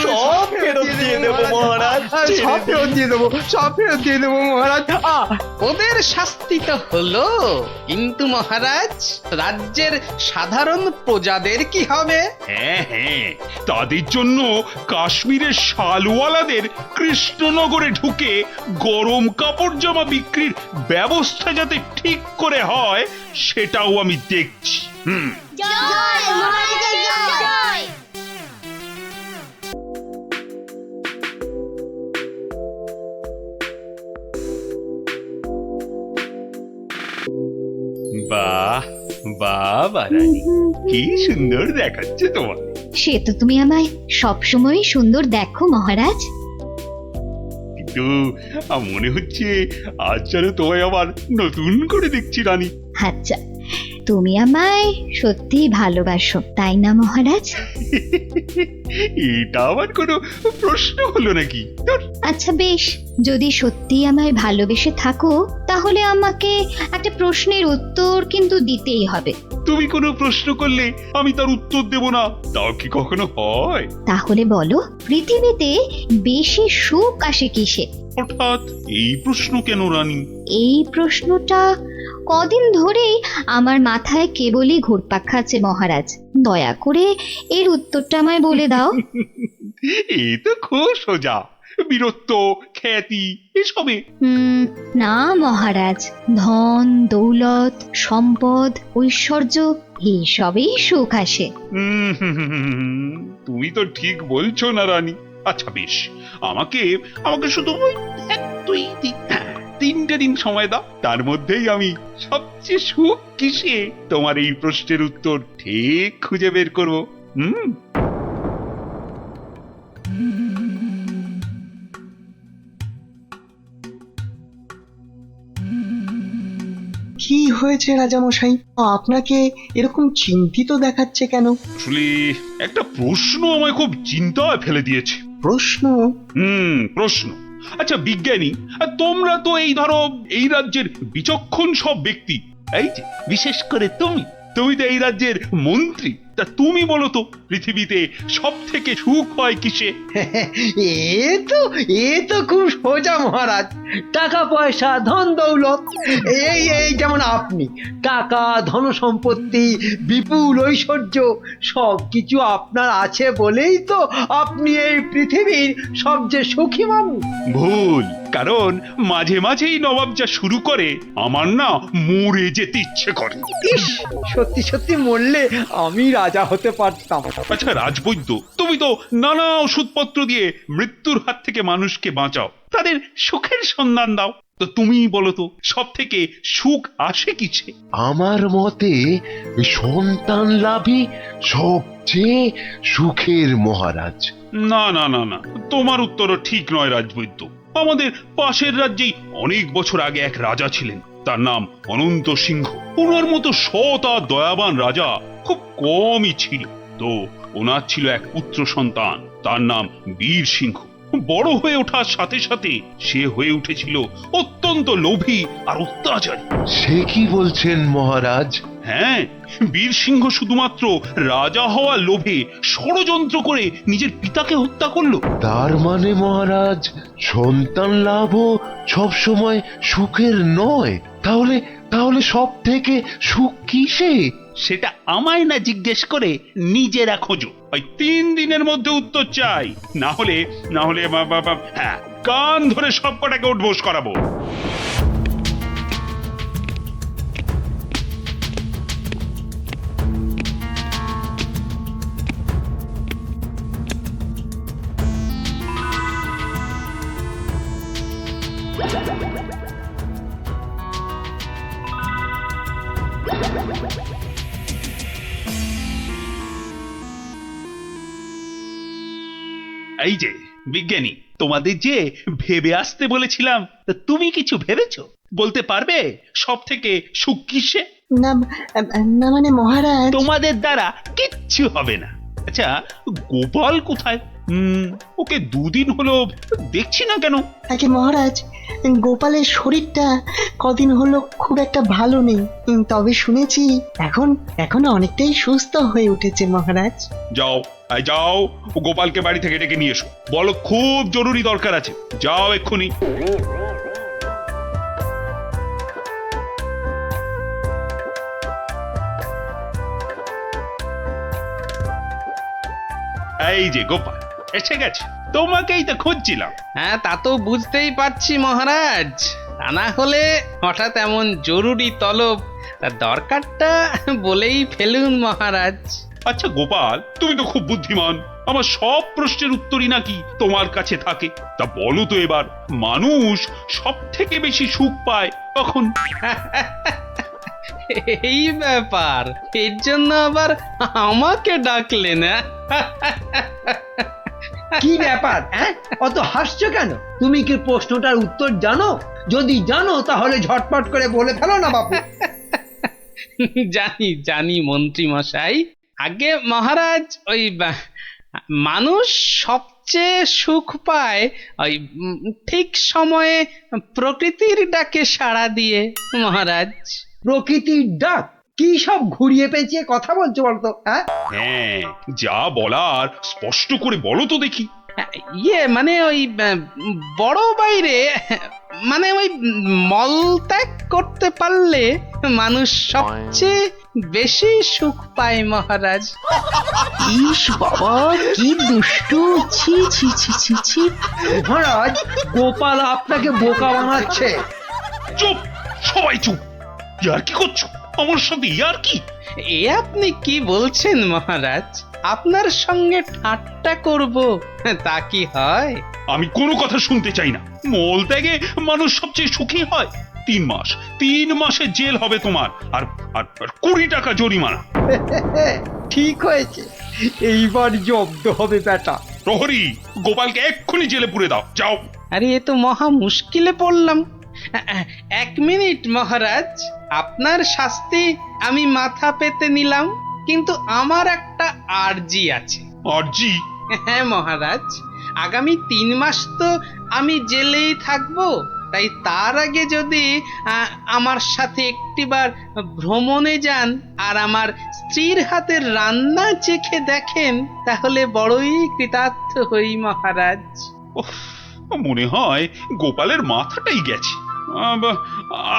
[SPEAKER 6] সব ফেরত দিয়ে দেবো মহারাজ,
[SPEAKER 3] সব ফেরত দিয়ে দেবো, সব ফেরত দিয়ে দেবো মহারাজ।
[SPEAKER 2] ওদের শাস্তি তো হলো, কিন্তু মহারাজ রাজ্যের সাধারণ প্রজাদের কি হবে?
[SPEAKER 1] হ্যাঁ হ্যাঁ, তাদের জন্য কাশ্মীরের শালওয়ালাদের কৃষ্ণনগরে ঢুকে গরম কাপড় জামা বিক্রির ব্যবস্থা যাতে ঠিক করে হয় সেটাও আমি দেখছি।
[SPEAKER 11] জয় মহারাজের জয়।
[SPEAKER 1] বাহ বাহ রানী, কি সুন্দর দেখাচ্ছে তোমার।
[SPEAKER 11] সে তো তুমি আমায় সবসময় সুন্দর দেখো মহারাজ।
[SPEAKER 1] কিন্তু মনে হচ্ছে আজ যেন তোমায় আবার নতুন করে দেখছি রানী।
[SPEAKER 11] আচ্ছা, তুমি আমায় সত্যি ভালোবাসো তাই না মহারাজ?
[SPEAKER 1] এটা আবার কোনো প্রশ্ন হলো নাকি? ধুর,
[SPEAKER 11] আচ্ছা বেশ, যদি সত্যি আমায় ভালোবেসে থাকো তাহলে আমাকে একটা প্রশ্নের উত্তর কিন্তু দিতেই হবে।
[SPEAKER 1] তুমি কোনো প্রশ্ন করলে আমি তার উত্তর দেব না, তাও কি কখনো হয়?
[SPEAKER 11] তাহলে বলো, পৃথিবীতে বেশি সুখ আসে কিসে?
[SPEAKER 1] হঠাৎ এই প্রশ্ন কেন রানী?
[SPEAKER 11] এই প্রশ্নটা কদিন ধরেই আমার মাথায় কেবলই ঘুরপাক খাচ্ছে মহারাজ। দয়া করে এর উত্তরটা আমায় বলে দাও।
[SPEAKER 1] এ তো খুব সোজা, বীরত্ব, খ্যাতি এসবে।
[SPEAKER 11] না মহারাজ, ধন দৌলত সম্পদ ঐশ্বর্য এইসবেই সুখ আসে।
[SPEAKER 1] তুমি তো ঠিক বলছো না রানী। আচ্ছা বেশ, আমাকে আমাকে শুধু ওই 3 দিন সময় দাও, তার মধ্যেই আমি সবচেয়ে সুখ কিসে তোমার এই প্রশ্নের উত্তর ঠিক খুঁজে বের করবো।
[SPEAKER 9] কি হয়েছে রাজামশাই, আপনাকে এরকম চিন্তিত দেখাচ্ছে কেন?
[SPEAKER 1] আসলে একটা প্রশ্ন আমায় খুব চিন্তায় ফেলে দিয়েছে।
[SPEAKER 9] প্রশ্ন?
[SPEAKER 1] প্রশ্ন। আচ্ছা বিজ্ঞানী, আর তোমরা তো এই ধরো এই রাজ্যের বিচক্ষণ সব ব্যক্তি, এই যে বিশেষ করে তুমি তো এই রাজ্যের মন্ত্রী, তা তুমি বলো তো পৃথিবীতে সব থেকে সুখ হয় কিসে?
[SPEAKER 3] এ তো খুব সোজা মহারাজ। টাকা পয়সা ধন দৌলত, এই যেমন আপনি, টাকা ধন সম্পত্তি বিপুল ঐশ্বর্য সবকিছু আপনার আছে বলেই তো আপনি এই পৃথিবীর সবচেয়ে সুখী মানুষ।
[SPEAKER 1] ভুল, কারণ মাঝে মাঝেই নবাব যা শুরু করে আমার না মরে যেতে ইচ্ছে করে।
[SPEAKER 3] ইস, সত্যি সত্যি মরলে আমি রাজা হতে পারতাম।
[SPEAKER 1] আচ্ছা রাজবৈদ্য, তুমি তো নানা ওষুধপত্র দিয়ে মৃত্যুর হাত থেকে মানুষকে বাঁচাও, তাদের সুখের সন্ধান দাও, তো তুমি বলো তো সব থেকে সুখ আসে কিসে?
[SPEAKER 12] আমার মতে সন্তান লাভই সবচেয়ে সুখের মহারাজ।
[SPEAKER 1] না না না না, তোমার উত্তরও ঠিক নয় রাজবৈদ্য। আমাদের পাশের রাজ্যেই অনেক বছর আগে এক রাজা ছিলেন, তার নাম অনন্ত সিংহ। ওনার মতো সৎ আর দয়াবান রাজা খুব কমই ছিল। তো ওনার ছিল এক পুত্র সন্তান, তার নাম বীর সিংহ। বড় হয়ে ওঠার সাথে সাথে সে হয়ে উঠেছিল অত্যন্ত লোভী আর অত্যাচারী।
[SPEAKER 12] সে কি বলছেন মহারাজ?
[SPEAKER 1] হ্যাঁ, বীর সিংহ শুধুমাত্র রাজা হওয়ার লোভে ষড়যন্ত্র করে নিজের পিতাকে হত্যা করলো।
[SPEAKER 12] তার মানে মহারাজ সন্তান লাভও সবসময় সুখের নয়। তাহলে তাহলে সব থেকে সুখ কিসে?
[SPEAKER 1] সেটা আমায় না জিজ্ঞেস করে নিজেরা খোঁজো। ওই 3 দিনের মধ্যে উত্তর চাই, না হলে হ্যাঁ কান ধরে সব কটাকে উঠবোস করাবো। এই যে বিজ্ঞানী, তোমাদের যে ভেবে আসতে বলেছিলাম, তা তুমি কিছু ভেবেছো? বলতে পারবে সব থেকে সুখ কিসে?
[SPEAKER 9] না না মানে মহারাজ,
[SPEAKER 1] তোমাদের দ্বারা কিচ্ছু হবে না। আচ্ছা গোপাল কোথায়? ওকে 2 দিন হলো দেখছি না কেন?
[SPEAKER 9] আগে মহারাজ, গোপালের শরীরটা কদিন হলো খুব একটা ভালো নেই, তবে শুনেছি এখন অনেকটাই সুস্থ হয়ে উঠেছে মহারাজ।
[SPEAKER 1] যাও যাও, গোপালকে বাড়ি থেকে ডেকে নিয়ে এসো, বলো খুব জরুরি দরকার আছে। যাও এক্ষুনি। এই যে গোপাল এসে গেছে, তোমাকেই তো খুঁজছিলাম।
[SPEAKER 2] হ্যাঁ, তা তো বুঝতেই পারছি মহারাজ, তা না হলে হঠাৎ এমন জরুরি তলব, তার দরকারটা বলেই ফেলুন মহারাজ।
[SPEAKER 1] আচ্ছা গোপাল, তুমি তো খুব বুদ্ধিমান, আমার সব প্রশ্নের উত্তরই নাকি তোমার কাছে থাকে। তা বলো তো এবার, মানুষ সব থেকে বেশি সুখ পায় কখন?
[SPEAKER 2] এই ব্যাপার, এর জন্য আবার আমাকে ডাকলেন?
[SPEAKER 3] কি ব্যাপার, অত হাসছো কেন? তুমি কি প্রশ্নটার উত্তর জানো? যদি জানো তাহলে ঝটপট করে বলে ফেলো না বাপু।
[SPEAKER 2] জানি জানি মন্ত্রী মশাই। আগে মহারাজ, ওই মানুষ সবচেয়ে সুখ পায় ওই ঠিক সময়ে প্রকৃতির ডাকে সাড়া দিয়ে মহারাজ।
[SPEAKER 3] প্রকৃতির ডাক? কি সব ঘুরিয়ে পেঁচিয়ে কথা বলছো বলতো? হ্যাঁ,
[SPEAKER 1] হ্যাঁ, যা বলার স্পষ্ট করে বলো তো দেখি।
[SPEAKER 2] ইয়ে মানে ওই বড় বাইরে, মানে ওই মলত্যাগ করতে পারলে মানুষ সবচেয়ে বেশি সুখ পায় মহারাজ।
[SPEAKER 9] ইস বাবা, কি দুষ্টু! ছি ছি ছি ছি ছি!
[SPEAKER 3] মহারাজ, গোপাল আপনাকে বোকা বানাচ্ছে।
[SPEAKER 1] চুপ, সবাই চুপ। ইয়ার কি করছো আমার সাথে? ইয়ার কি?
[SPEAKER 2] এ আপনি কি বলছেন মহারাজ? আপনার সঙ্গে ঠাট্টা করব তা কি হয়?
[SPEAKER 1] আমি কোনো কথা শুনতে চাই না। মল ত্যাগে মানুষ সবচেয়ে সুখী হয়। 3 মাসের জেল হবে তোমার, আর আর 20 টাকা জরিমানা।
[SPEAKER 3] ঠিক হয়েছে, এইবার জব্দ হবে বেটা।
[SPEAKER 1] প্রহরী, গোপালকে এক্ষুনি জেলে পুরে দাও, যাও।
[SPEAKER 2] আরে এ তো মহা মুশকিলে পড়লাম। 1 মিনিট মহারাজ, আপনার শাস্তি আমি মাথা পেতে নিলাম, কিন্তু আমার একটা আর্জি আছে।
[SPEAKER 1] আর্জি?
[SPEAKER 2] হ্যাঁ মহারাজ, আগামী 3 মাস তো আমি জেলেই থাকবো, তাই তার আগে যদি আমার সাথে একটিবার ভ্রমণে যান আর আমার স্ত্রীর হাতের রান্না চেখে দেখেন, তাহলে বড়ই কৃতার্থ হই মহারাজ।
[SPEAKER 1] উফ, মনে হয় গোপালের মাথাটাই গেছে।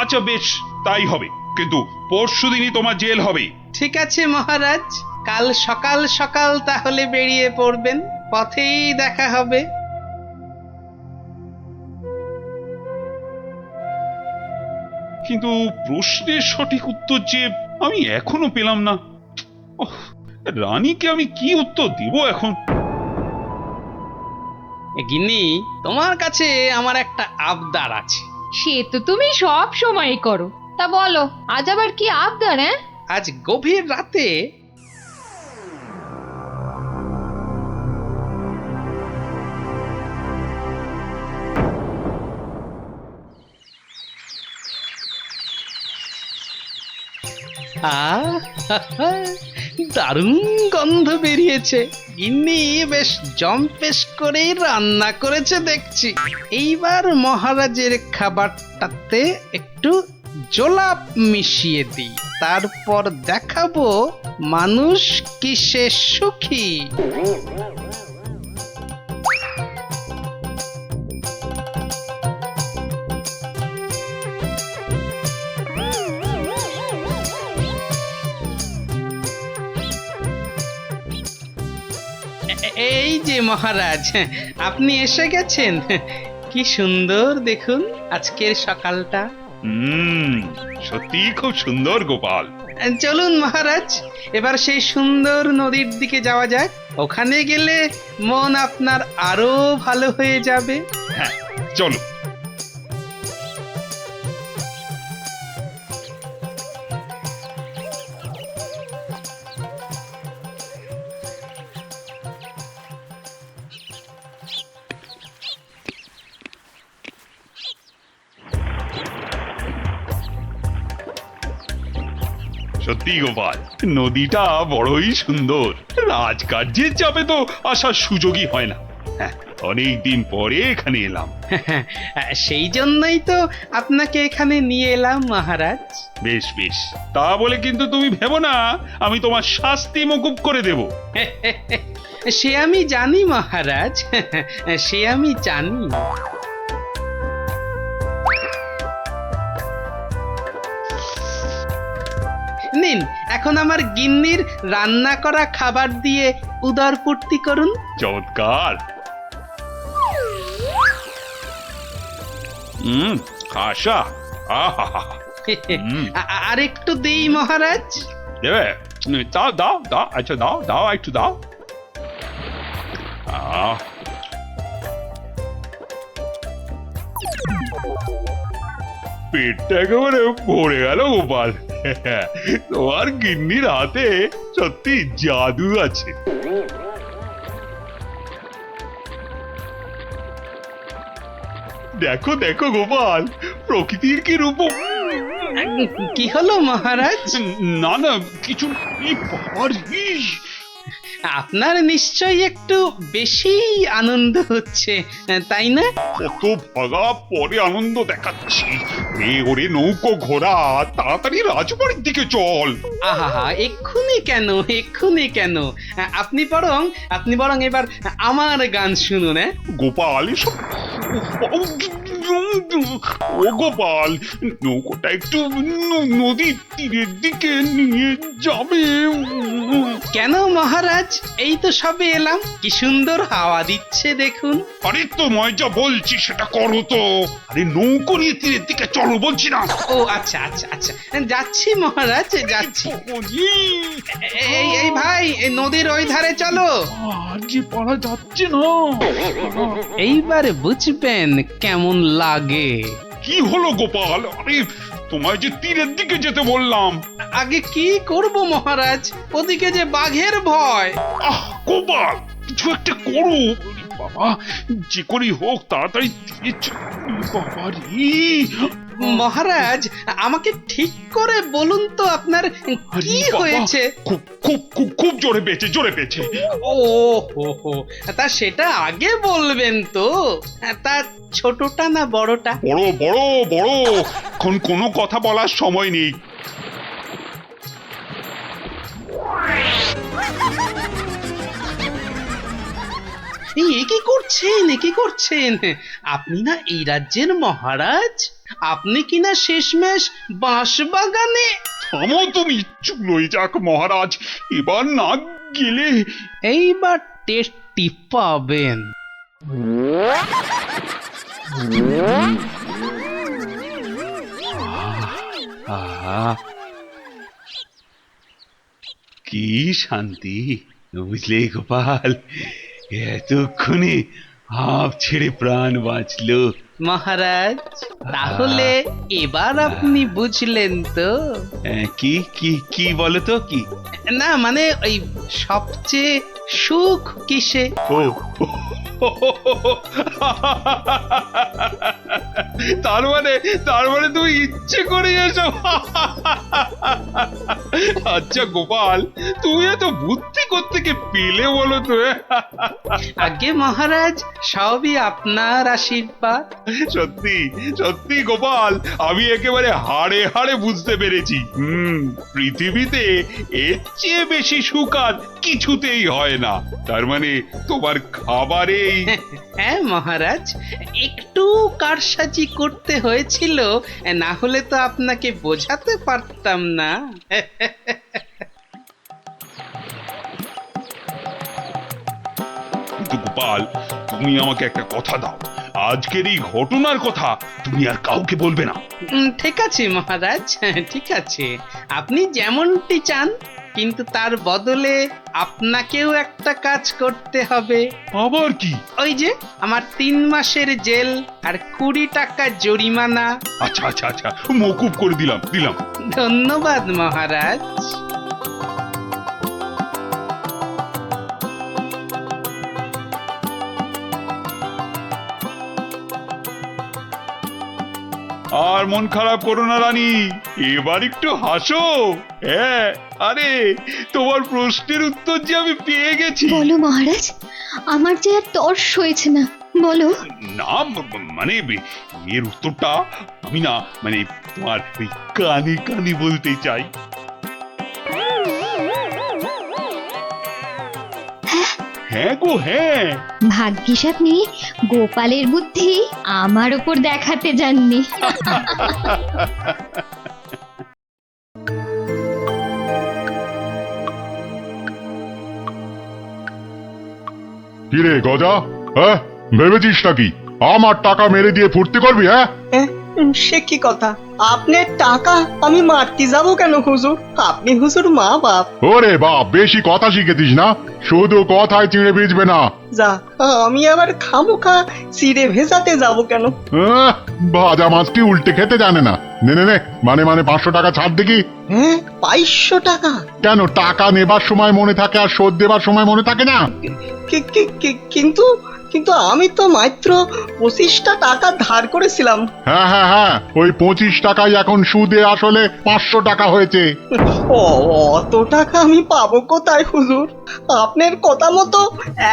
[SPEAKER 1] আচ্ছা বেশ, তাই হবে, কিন্তু পরশুদিনই তোমার জেল হবে।
[SPEAKER 2] ঠিক আছে মহারাজ, কাল সকাল সকাল তাহলে বেরিয়ে পড়বেন, পথেই দেখা হবে।
[SPEAKER 1] কিন্তু প্রশ্নের সঠিক উত্তর যে আমি এখনো পেলাম না। রানীকে আমি কি উত্তর দিব এখন?
[SPEAKER 2] গিন্নি, তোমার কাছে আমার একটা আবদার আছে।
[SPEAKER 4] সে তো তুমি সব সময় করো, তা বলো আজ আবার কি আবদার? হ্যাঁ,
[SPEAKER 2] আজ গভীর রাতে দারুণ গন্ধ বেরিয়েছে। গিন্নি বেশ জম্পেশ করেই রান্না করেছে দেখছি। এইবার মহারাজের খাবারটাতে একটু জোলাপ মিশিয়ে দিই, তারপর দেখাবো মানুষ কিসে সুখী। এই যে মহারাজ, আপনি এসে গেছেন। কি সুন্দর দেখুন আজকের সকালটা।
[SPEAKER 1] সত্যি খুব সুন্দর গোপাল।
[SPEAKER 2] চলুন মহারাজ, এবার সেই সুন্দর নদীর দিকে যাওয়া যাক। ওখানে গেলে মন আপনার আরো ভালো হয়ে যাবে।
[SPEAKER 1] হ্যাঁ, চলো। সত্যি গোপাল, নদীটা বড়ই সুন্দর। রাজকার্যের চাপে তো আসার সুযোগই হয় না। হ্যাঁ, অনেকদিন পরে এখানে এলাম।
[SPEAKER 2] সেই জন্যই তো আপনাকে এখানে নিয়ে এলাম মহারাজ।
[SPEAKER 1] বেশ বেশ, তা বলে কিন্তু তুমি ভেবো না আমি তোমার শাস্তি মকুব করে দেব।
[SPEAKER 2] সে আমি জানি মহারাজ, সে আমি জানি। নিন, এখন আমার গিন্নির রান্না করা খাবার দিয়ে উদরপূর্তি করুন।
[SPEAKER 1] চমৎকার। খাসা।
[SPEAKER 2] আর একটু দেই মহারাজ।
[SPEAKER 1] দেবে? দাও দাও দাও, আচ্ছা দাও দাও, একটু দাও। পেটটা একেবারে ভরে গেল গোপাল। তোমার গিন্নির হাতে সত্যি জাদু আছে। দেখো দেখো গোপাল, প্রকৃতির কি রূপ।
[SPEAKER 2] কি হলো মহারাজ?
[SPEAKER 1] না না কিছু এই বাবার ইস!
[SPEAKER 2] আপনার নিশ্চয়ই একটু বেশি আনন্দ হচ্ছে, তাই না?
[SPEAKER 1] কত ভাগা পরে আনন্দ দেখাচ্ছি। ওরে নৌকো ঘোড়া, তাড়াতাড়ি রাজবাড়ির দিকে চল।
[SPEAKER 2] আহা, এক্ষুনি কেন, এক্ষুনি কেন? আপনি বরং এবার আমার গান শুনুন।
[SPEAKER 1] গোপাল এসব ও গোপাল, নৌকোটা একটু নদীর তীরের দিকে নিয়ে যাবে।
[SPEAKER 2] কেন মহারাজ, এই তো সবে এলাম, কি সুন্দর হাওয়া দিচ্ছে দেখুন।
[SPEAKER 1] আরে তোমায় যা বলছি সেটা করো তো। আরে নৌকো নিয়ে তীরের দিকে চলো বলছি না।
[SPEAKER 2] ও আচ্ছা আচ্ছা আচ্ছা, যাচ্ছি মহারাজ, যাচ্ছি। এই ভাই, এই নদীর ওই ধারে চলো।
[SPEAKER 1] যে পারা যাচ্ছে না।
[SPEAKER 2] এইবার বুঝবেন কেমন লাগে।
[SPEAKER 1] কি হলো গোপাল? আরে তোমায় যে তীরের দিকে যেতে বললাম।
[SPEAKER 2] আগে কি করব মহারাজ, ওদিকে যে বাঘের ভয়।
[SPEAKER 1] আহ গোপাল, কিছু একটা করো। বাবা, যে করেই হোক তাড়াতাড়ি তীরে বাবা রে।
[SPEAKER 2] মহারাজ, আমাকে ঠিক করে বলুন তো আপনার কি হয়েছে?
[SPEAKER 1] খুব খুব খুব খুব জোরে পেয়েছে, জোরে পেয়েছে।
[SPEAKER 2] ও হো, তা সেটা আগে বলবেন তো। তা ছোটটা না বড়টা?
[SPEAKER 1] বড় বড় বড়, এখন কোনো কথা বলার সময় নেই।
[SPEAKER 2] কি করছেন? আপনি না এই রাজ্যের মহারাজ? আপনি কি না শেষমেশ বাঁশ বাগানে?
[SPEAKER 1] থামো তুমি, চুলোই যাক মহারাজ, এবার না গেলে।
[SPEAKER 2] এইবার টেস্টি পাবেন।
[SPEAKER 1] কি শান্তি, বুঝলে গোপাল, এতক্ষণে হাঁপ ছেড়ে প্রাণ বাঁচলো।
[SPEAKER 2] মহারাজ, তাহলে এবার আপনি বুঝলেন তো?
[SPEAKER 1] কি কি কি বলো তো? কি
[SPEAKER 2] না মানে ওই সবচেয়ে সুখ কিসে?
[SPEAKER 1] ও তার মানে তুমি ইচ্ছে করে এসো। আচ্ছা গোপাল, তুমি এত বুদ্ধি কোত্থেকে পেলে বলো তো?
[SPEAKER 2] আগে মহারাজ, সবই আপনার আশীর্বাদ।
[SPEAKER 1] সত্যি সত্যি গোপাল, আমি একেবারে হাড়ে হাড়ে বুঝতে পেরেছি। পৃথিবীতে এর চেয়ে বেশি সুখ আর কিছুতেই হয় না। তার মানে তোমার খাবারেই।
[SPEAKER 2] হ্যাঁ মহারাজ, একটু কারসাজি করতে হয়েছিল, না হলে তো আপনাকে বোঝাতে পারতাম না।
[SPEAKER 1] কিন্তু গোপাল, তুমি আমাকে একটা কথা দাও, আজকের এই ঘটনার কথা তুমি আর কাউকে বলবে না।
[SPEAKER 2] ঠিক আছে মহারাজ, ঠিক আছে, আপনি যেমনটি চান, কিন্তু তার বদলে আপনাকেও একটা কাজ করতে হবে।
[SPEAKER 1] আবার কি?
[SPEAKER 2] ওই যে আমার 3 মাসের জেল আর 20 টাকা জরিমানা।
[SPEAKER 1] আচ্ছা আচ্ছা আচ্ছা, মকুব করে দিলাম।
[SPEAKER 2] ধন্যবাদ মহারাজ।
[SPEAKER 1] আর মন খারাপ করো না রানী, এবার একটু হাসো। হ্যাঁ, আরে তোমার প্রশ্নের উত্তর যে আমি পেয়ে গেছি।
[SPEAKER 11] বলো মহারাজ, আমার যে আর তর্স হয়েছে না, বলো।
[SPEAKER 1] না মানে এর উত্তরটা আমি না মানে তোমার ওই কানে কানে বলতে চাই। হ্যাঁ গো হ্যাঁ।
[SPEAKER 11] ভাগ্যিস আপনি গোপালের বুদ্ধি আমার উপর দেখাতে যাননি।
[SPEAKER 10] কিরে গজা, হ্যাঁ ভেবেছিস নাকি আমার টাকা মেরে দিয়ে ফুর্তি করবি? হ্যাঁ,
[SPEAKER 6] সে কি কথা? আপনার টাকা আমি মারতে যাবো কেন হুজুর? আপনি হুজুর মা বাপ।
[SPEAKER 10] ওরে বাপ, বেশি কথা শিখেছিস না, শুধু কথায় চিড়ে ভিজবে না।
[SPEAKER 6] যা, আমি আবার খামোখা চিড়ে ভেজাতে যাবো কেন?
[SPEAKER 10] ভাজা মাছ কি উল্টে খেতে জানে না? নে নে নে, মানে 500 টাকা ছাড় দেখি।
[SPEAKER 6] হ্যাঁ, 500 টাকা?
[SPEAKER 10] কেন, টাকা নেবার সময় মনে থাকে আর শোধ দেবার সময় মনে থাকে না?
[SPEAKER 6] কিন্তু কিন্তু আমি তো মাত্র 25টা টাকা ধার করেছিলাম।
[SPEAKER 10] হ্যাঁ হ্যাঁ হ্যাঁ, ওই 25 টাকাই এখন সুদে আসলে 500 টাকা হয়েছে।
[SPEAKER 6] অত টাকা আমি পাবো কোথায় হুজুর? আপনার কথা মতো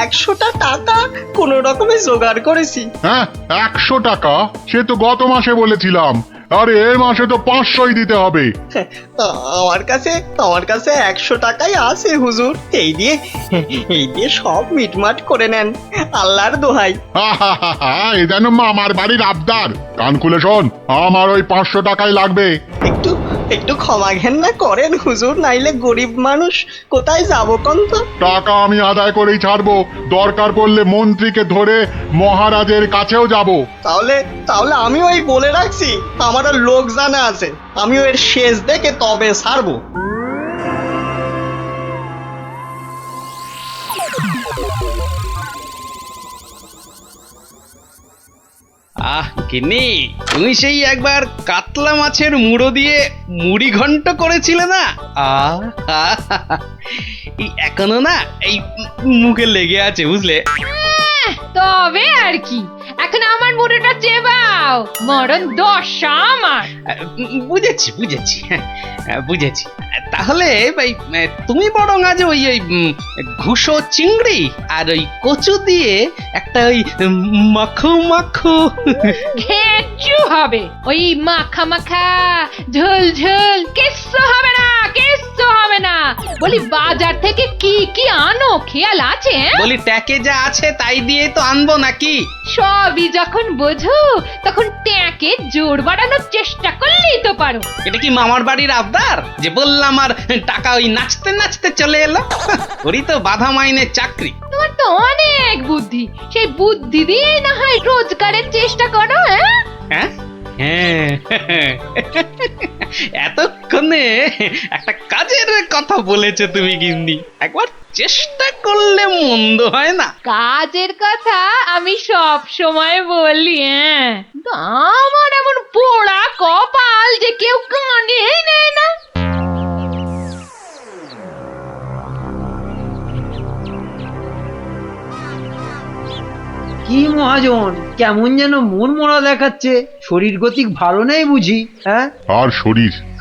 [SPEAKER 6] 100টা টাকা কোনো রকমে জোগাড় করেছি।
[SPEAKER 10] হ্যাঁ, 100 টাকা? সে তো গত মাসে বলেছিলাম। আরে এ মাসে তো 500ই দিতে হবে।
[SPEAKER 6] আমার কাছে 100 টাকাই আছে হুজুর। এই দিয়ে সব মিটমাট করে নেন, আল্লাহর দোহাই।
[SPEAKER 10] এ যেন মামার বাড়ির আবদার। কান খুলে শোন, আমার ওই 500 টাকাই লাগবে।
[SPEAKER 6] একটু ক্ষমা ঘেন্না করেন হুজুর, নাইলে গরিব মানুষ কোথায় যাবো কোন তো?
[SPEAKER 10] টাকা আমি আদায় করেই ছাড়বো, দরকার পড়লে মন্ত্রীকে ধরে মহারাজের কাছেও যাব।
[SPEAKER 6] তাহলে আমি ওই বলে রাখছি, আমারও লোক জানা আছে, আমি ওর শেষ দেখে তবে ছাড়বো।
[SPEAKER 2] আহ গিন্নি, তুমি সেই একবার কাতলা মাছের মুড়ো দিয়ে মুড়ি ঘন্ট করেছিলে না? এই এখনো না এই মুখে লেগে আছে, বুঝলে?
[SPEAKER 4] তবে আর কি, এখন আমার মুড়োটা চেবাও, মরণ দশা আমার।
[SPEAKER 2] বুঝেছি বুঝেছি। তাহলে তুমি বরং আজ ওই ঘুষো চিংড়ি আর ওই কচু দিয়ে একটা ওই মাখো মাখো
[SPEAKER 4] ঘেঁচু হবে। ওই মাখা মাখা ঝোল ঝোল কিচ্ছু হবে না, কিচ্ছু হবে না। বলি বাজার থেকে কি কি আনো খেয়াল আছে?
[SPEAKER 2] বলি ট্যাকে যা আছে তাই দিয়ে তো আনবো নাকি?
[SPEAKER 4] সবই যখন বোঝো তখন ট্যাকে জোর বাড়ানোর চেষ্টা করলেই তো পারো।
[SPEAKER 2] এটা কি মামার বাড়ির আবদার যে বললাম আর টাকা ওই নাচতে নাচতে চলে এলো? ওরই তো বাধা মাইনের চাকরি।
[SPEAKER 4] তোমার তো অনেক বুদ্ধি, সেই বুদ্ধি দিয়েই না হয় রোজগারের চেষ্টা করো।
[SPEAKER 2] হ্যাঁ এতক্ষণে একটা কাজের কথা বলেছে তুমি গিন্নি, একবার চেষ্টা করলে মন্দ হয় না।
[SPEAKER 4] কাজের কথা আমি সব সময় বলি, কিন্তু আমার এমন পোড়া কপাল যে কেউ কানেই নেয় না।
[SPEAKER 3] কি মহাজন, কেমন যেন মন মরা দেখাচ্ছে, শরীর গতিক ভালো নেই বুঝি? হ্যাঁ,
[SPEAKER 10] আর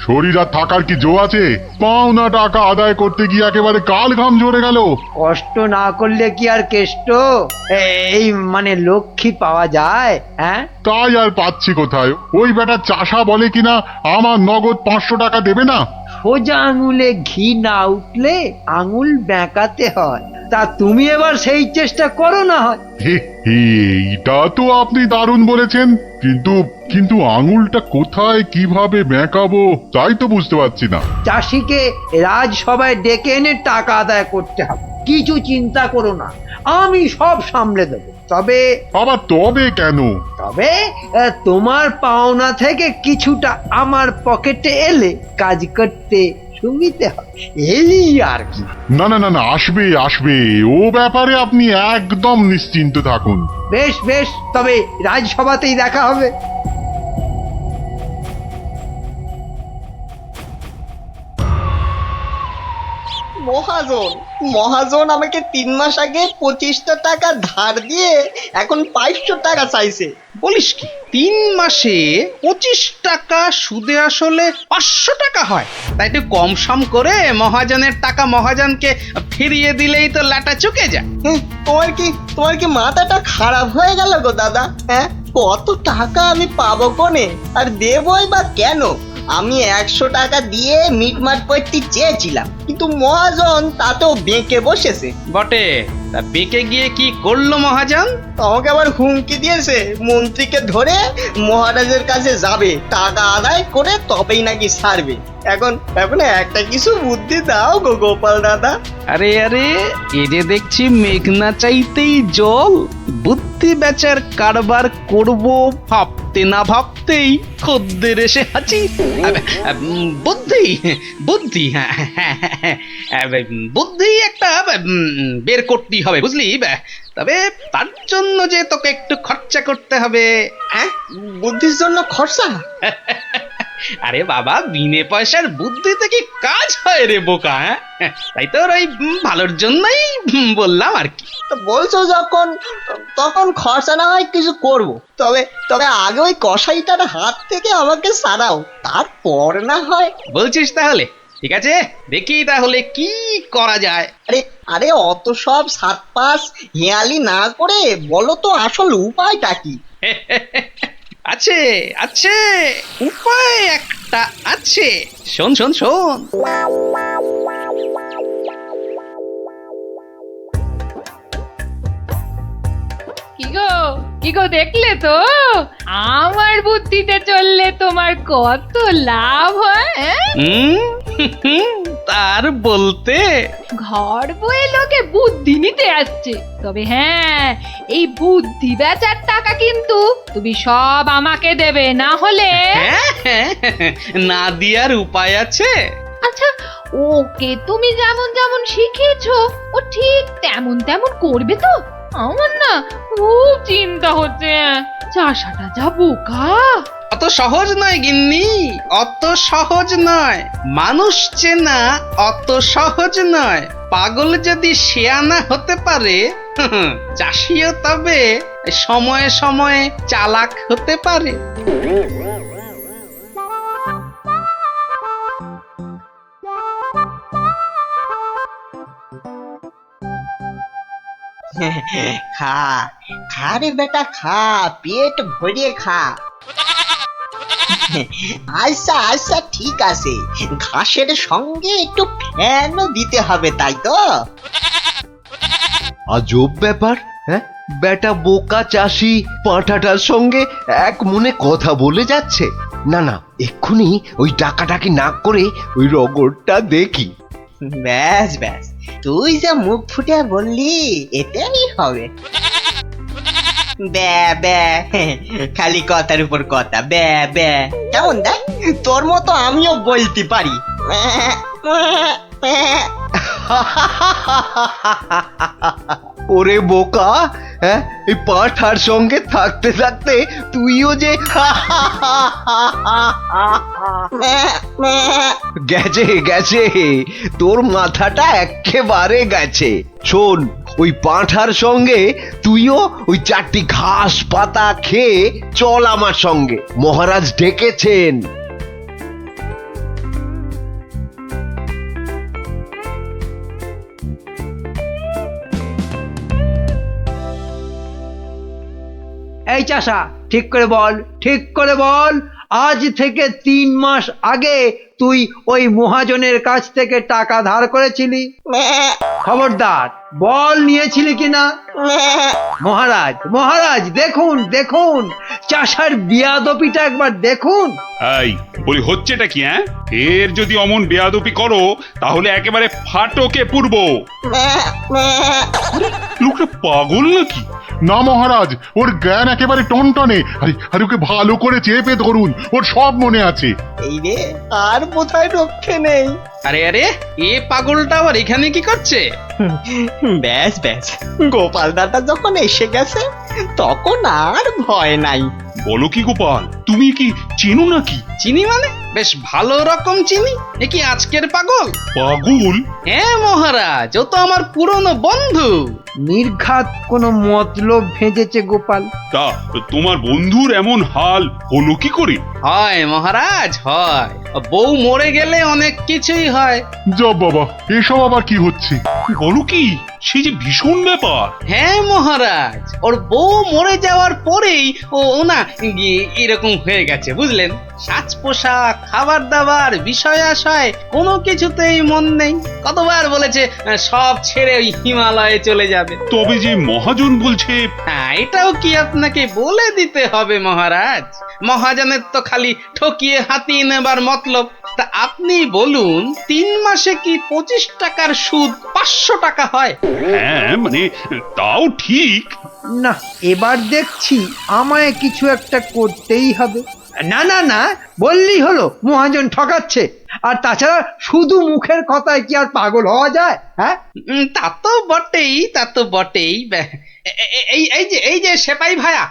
[SPEAKER 10] শরীর আর থাকার কি জো আছে? পাওনা টাকা আদায় করতে গিয়ে একেবারে কাল ঘাম ঝরে গেল।
[SPEAKER 3] কষ্ট না করলে কি আর কেষ্ট এই মানে লক্ষ্মী পাওয়া যায়? হ্যাঁ,
[SPEAKER 10] তাই আর পাচ্ছি কোথায়? ওই বেটা চাষা বলে কিনা আমার নগদ 500 টাকা দেবে না।
[SPEAKER 3] সোজা আঙুলে ঘি না উঠলে আঙুল বেঁকাতে হয়। তা তুমি এবার সেই চেষ্টা করো না হয়।
[SPEAKER 10] এইটা তো আপনি দারুণ বলেছেন, কিন্তু আঙুলটা কোথায় কিভাবে বেঁকাবো তাই তো বুঝতে পারছি না।
[SPEAKER 3] চাষিকে রাজসভায় ডেকে এনে টাকা আদায় করতে হবে। কিছু চিন্তা করো না, আমি সব সামলে দেবো।
[SPEAKER 10] তবে কেন?
[SPEAKER 3] তবে তোমার পাওনা থেকে কিছুটা আমার পকেটে এলে কাজ করতে সুবিধে হবে, এই আর কি।
[SPEAKER 10] না, আসবে ও ব্যাপারে আপনি একদম নিশ্চিন্ত থাকুন।
[SPEAKER 3] বেশ, তবে রাজসভাতেই দেখা হবে।
[SPEAKER 6] মহাজন আমাকে 3 মাস আগে 25টা টাকা ধার দিয়ে এখন 500 টাকা চাইছে।
[SPEAKER 2] বলিস কি, 3 মাসে 25 টাকা সুদে আসলে 500 টাকা হয়? তাই একটু কম সম করে মহাজনের টাকা মহাজনকে ফিরিয়ে দিলেই তো লাটা চুকে যায়।
[SPEAKER 6] তোমার কি মাথাটা খারাপ হয়ে গেল গো দাদা? হ্যাঁ, কত টাকা আমি পাবো কোনে, আর দেবই বা কেন? আমি 100 টাকা দিয়ে মিটমাট করতে চেয়েছিলাম, কিন্তু মহাজন তাতেও বেঁকে বসেছে।
[SPEAKER 2] বটে, তা বেঁকে গিয়ে কি করলো মহাজন?
[SPEAKER 6] আমাকে আবার হুমকি দিয়েছে, মন্ত্রীকে ধরে মহারাজের কাছে যাবে, টাকা আদায় করে তবেই নাকি ছাড়বে। এখন একটা কিছু বুদ্ধি দাও গো গোপাল দাদা।
[SPEAKER 2] আরে এ যে দেখছি মেঘনা চাইতেই জল। বুদ্ধি বেচার কারবার করব ভাবতে না ভাবতেই খদ্দের এসে হাজির। বুদ্ধি বুদ্ধি একটা বের করতেই হবে, বুঝলি? তবে তার জন্য যে তোকে একটু খরচা করতে হবে।
[SPEAKER 6] বুদ্ধির জন্য খরচা?
[SPEAKER 2] আরে বাবা, বিনে পয়সার বুদ্ধিতে কি কাজ হয় রে বোকা? তাই তোর ওই ভালোর জন্যই বললাম আর কি।
[SPEAKER 5] তো বলছো যখন, তখন খরচা না হয় কিছু করব। তবে তবে আগে ওই কসাইটার হাত থেকে আমাকে সারাও, তারপর না হয়।
[SPEAKER 2] বলছিস তাহলে? ঠিক আছে, দেখি তাহলে কি করা যায়।
[SPEAKER 5] আরে আরে অত সব সাত পাঁচ হেয়ালি না করে বলো তো আসল উপায়টা কি?
[SPEAKER 2] আছে আছে, উপায় একটা আছে। শোন শোন শোন।
[SPEAKER 4] কি গো দেখলে তো আমার বুদ্ধিতে চললে তোমার কত লাভ হয়,
[SPEAKER 2] তার বলতে
[SPEAKER 4] ঘর বয়ে লোকে বুদ্ধি নিতে আসছে, তবে হ্যাঁ এই বুদ্ধি বেচার টাকা কিন্তু তুমি সব আমাকে দেবে, না হলে
[SPEAKER 2] না দিয়ার উপায় আছে।
[SPEAKER 4] আচ্ছা ওকে তুমি যেমন যেমন শিখিয়েছো ও ঠিক তেমন তেমন করবে তো? আমার না খুব চিন্তা হচ্ছে, চাষাটা যা বোকা।
[SPEAKER 2] অত সহজ নয় গিন্নি, অত সহজ নয়। মানুষ চেনা অত সহজ নয়। পাগল যদি শেয়ানা হতে পারে, চাষিও তবে সময়ে সময়ে চালাক হতে পারে।
[SPEAKER 5] খা খা রে বেটা, খা, পেট ভরিয়ে খা। আচ্ছা আচ্ছা ঠিক আছে, ঘাসের সঙ্গে একটু ফ্যানও দিতে হবে, তাই তো?
[SPEAKER 12] আজব ব্যাপার, হ্যাঁ? বেটা বোকা চাষি পাঁঠাটার সঙ্গে এক মনে কথা বলে যাচ্ছে। না না, এক্ষুনি ওই ডাকাডাকি না করে ওই রগরটা দেখি।
[SPEAKER 5] ব্যাস ব্যাস, তুই যা মুখ ফুটে বললি এটাই হবে। ব্যা ব্যা, খালি কথার উপর কথা, ব্যা ব্যা। কেমন দেখ, তোর মতো আমিও বলতে পারি।
[SPEAKER 12] ওরে বোকা, হ্যাঁ, এই পাঁঠার সঙ্গে থাকতে থাকতে তুইও যে গেছে গেছে, তোর মাথাটা একেবারে গেছে। শোন, ওই পাঁঠার সঙ্গে তুইও ওই 4টি ঘাস পাতা খেয়ে চল আমার সঙ্গে, মহারাজ ডেকেছেন।
[SPEAKER 3] এই চাষা, ঠিক করে বল, ঠিক করে বল, আজ থেকে 3 মাস আগে তুই ওই মহাজনের কাছ থেকে টাকা ধার করেছিলি? খবরদার বল, নিয়েছিলি কিনা? মহারাজ মহারাজ, দেখুন দেখুন, চাষার বিয়াদপিটা একবার দেখুন।
[SPEAKER 1] এই বলি, হচ্ছেটা কি? হ্যাঁ, এর যদি অমন বেয়াদপি করো তাহলে একেবারে ফাটকে পুরব। লোকটা পাগল নাকি?
[SPEAKER 10] না মহারাজ, ওর জ্ঞান একেবারে টনটনে। আরে ওকে ভালো করে চেপে ধরুন, ওর সব মনে আছে।
[SPEAKER 5] এই রে, আর বোধহয় রক্ষে নেই।
[SPEAKER 2] আরে আরে, এ পাগলটা আবার এখানে কি করছে?
[SPEAKER 5] ব্যাস ব্যাস, গোপাল দাদা যখন এসে গেছে তখন আর ভয় নাই।
[SPEAKER 1] বলো কি গোপাল, তুমি কি চেনো নাকি?
[SPEAKER 2] চিনি মানে? বেশ ভালো রকম চিনি। এ কি আজকের পাগল?
[SPEAKER 1] পাগল?
[SPEAKER 2] হ্যাঁ মহারাজ, ও তো আমার পুরনো বন্ধু।
[SPEAKER 3] নির্ঘাত কোনো মতলব ভেজেছে গোপাল।
[SPEAKER 1] তা তোমার বন্ধুর এমন হাল হলো কি করে?
[SPEAKER 2] হয় মহারাজ, হয়। বউ মরে গেলে অনেক কিছুই হয়।
[SPEAKER 10] যা বাবা, এসব আবার কি হচ্ছে?
[SPEAKER 1] বলো কি, সে যে ভীষণ ব্যাপার।
[SPEAKER 2] হ্যাঁ মহারাজ, ওর বউ মরে যাওয়ার পরেই ও না এরকম হয়ে গেছে, বুঝলেন? সাজ পোশাক, খাবার দাবার, বিষয় আশয় কোনো কিছুতেই মন নেই। কতবার বলেছে সব ছেড়ে ওই হিমালয়ে চলে যাবে।
[SPEAKER 1] তবে যে মহাজন বলছে।
[SPEAKER 2] হ্যাঁ, এটাও কি আপনাকে বলে দিতে হবে মহারাজ? মহাজনের তো খালি ঠকিয়ে হাতিয়ে নেবার মতলব। তা আপনি বলুন, 3 মাসে কি 25 টাকার সুদ 500 টাকা হয়?
[SPEAKER 1] হ্যাঁ মানে তাও ঠিক।
[SPEAKER 3] না, এবার দেখছি আমায় কিছু একটা করতেই হবে। না না না, বললেই হলো মহাজন ঠকাচ্ছে। আর তাছাড়া শুধু মুখের কথায় কি আর পাগল হওয়া যায়? হ্যাঁ,
[SPEAKER 2] তা তো বটেই, তা তো বটেই। এই যে সেপাই ভায়া,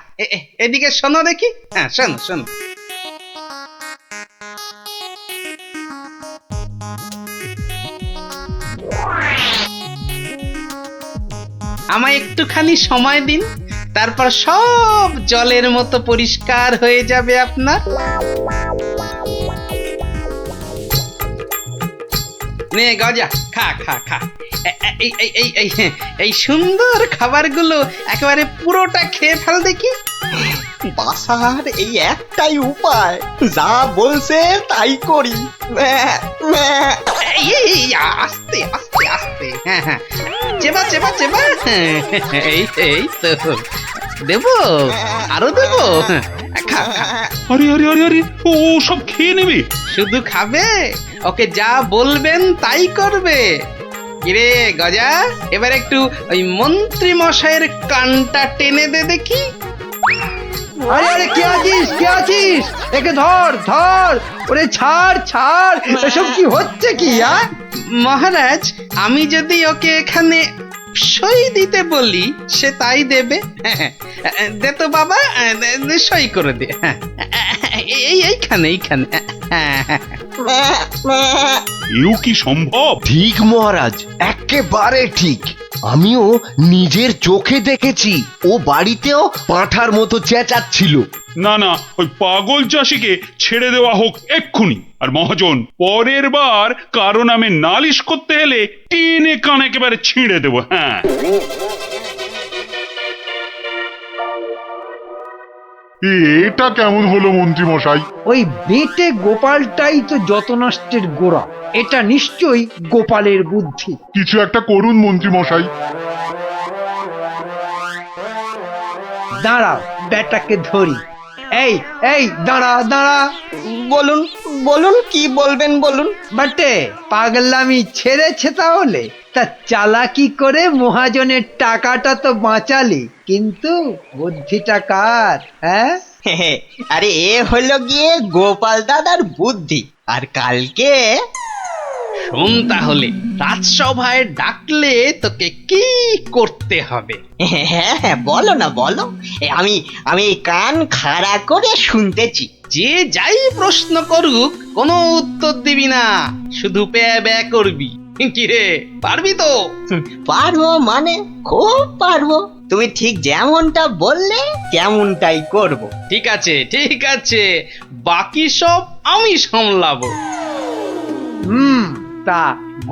[SPEAKER 2] এদিকে শোনো দেখি। হ্যাঁ, শোনো শোনো। আমায় একটুখানি সময় দিন, তারপর সব জলের মতো পরিষ্কার হয়ে যাবে আপনার। নে গজা, খা খা খা। এই সুন্দর খাবারগুলো একেবারে পুরোটা খেয়ে ফেল দেখি।
[SPEAKER 5] বাসার এই একটাই উপায়, যা বলছে তাই করি।
[SPEAKER 2] আস্তে আস্তে আস্তে, হ্যাঁ হ্যাঁ, চেবা চেবা চেবা। এই তো দেবো, আরো দেবো। খা খা।
[SPEAKER 1] আরে আরে আরে আরে, ও সব খেয়ে নেবে?
[SPEAKER 2] শুধু খাবে, ওকে যা বলবেন তাই করবে। কিরে গজা, এবার একটু ওই মন্ত্রী মশাইয়ের কানটা টেনে দে দেখি।
[SPEAKER 3] আরে আরে, কে আছিস, কে আছিস? একে ধর ধর, ওরে ছাড় ছাড়, এসব কি হচ্ছে কি?
[SPEAKER 2] মহারাজ, আমি যদি ওকে এখানে সই দিতে বলি সে তাই দেবে। দে তো বাবা, সই করে দে। এইখানে এইখানে।
[SPEAKER 1] এও কি সম্ভব?
[SPEAKER 12] ঠিক মহারাজ, একেবারে ঠিক। আমিও নিজের চোখে দেখেছি, ও বাড়িতেও পাঁঠার মতো চেঁচাচ্ছিল।
[SPEAKER 1] না না, ওই পাগল চাষিকে ছেড়ে দেওয়া হোক এক্ষুনি। আর মহাজন, পরের বার কারো নামে নালিশ করতে এলে টেনে কান একেবারে ছিঁড়ে দেবো। হ্যাঁ,
[SPEAKER 10] এটা কেমন হলো মন্ত্রী মশাই?
[SPEAKER 3] ওই বেটে গোপালটাই তো যত নষ্টের গোড়া। এটা নিশ্চয়ই গোপালের বুদ্ধি।
[SPEAKER 10] কিছু একটা করুন মন্ত্রী মশাই।
[SPEAKER 3] দাঁড়াও, বেটাকে ধরি। এই এই, দাঁড়া দাঁড়া।
[SPEAKER 5] বলুন বলুন, কি বলবেন বলুন।
[SPEAKER 3] বাটে, পাগলামি ছেড়েছে তাহলে? তা চালাকি করে মহাজনের টাকাটা তো বাঁচালি, কিন্তু বুদ্ধিটা কার? হ্যাঁ,
[SPEAKER 5] আরে এ হলো গিয়ে গোপাল দাদার বুদ্ধি। আর কালকে
[SPEAKER 2] শোন তাহলে, রাজসভায় ডাকলে তোকে কি করতে হবে?
[SPEAKER 5] হ্যাঁ, বলো না বলো। আমি আমি কান খাড়া করে শুনতেছি।
[SPEAKER 2] যে যাই প্রশ্ন করুক কোনো উত্তর দিবি না, শুধু প্যা ব্যা করবি। কি রে, পারবি তো?
[SPEAKER 5] পারবো মানে খুব পারবো। তুমি ঠিক যেমনটা বললে তেমনটাই করব।
[SPEAKER 2] ঠিক আছে ঠিক আছে, বাকি সব আমি সামলাবো।
[SPEAKER 3] তা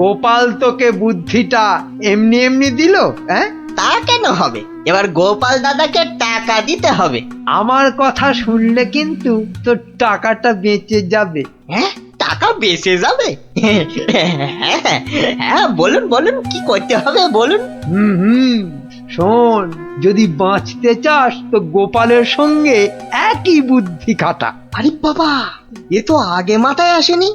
[SPEAKER 3] গোপাল তোকে বুদ্ধিটা এমনি এমনি দিল? হ্যাঁ,
[SPEAKER 5] তা কেন হবে? এবার গোপাল দাদাকে টাকা দিতে হবে।
[SPEAKER 3] আমার কথা শুনলে কিন্তু তোর টাকাটা বেঁচে যাবে।
[SPEAKER 5] হ্যাঁ, টাকা বেঁচে যাবে? হ্যাঁ, বলুন বলুন, কি করতে হবে বলুন।
[SPEAKER 3] শোন, যদি বাঁচতে চাস তো গোপালের সঙ্গে একই বুদ্ধি খাটা।
[SPEAKER 5] আরে বাবা, এ তো আগে মাথায় আসেনি।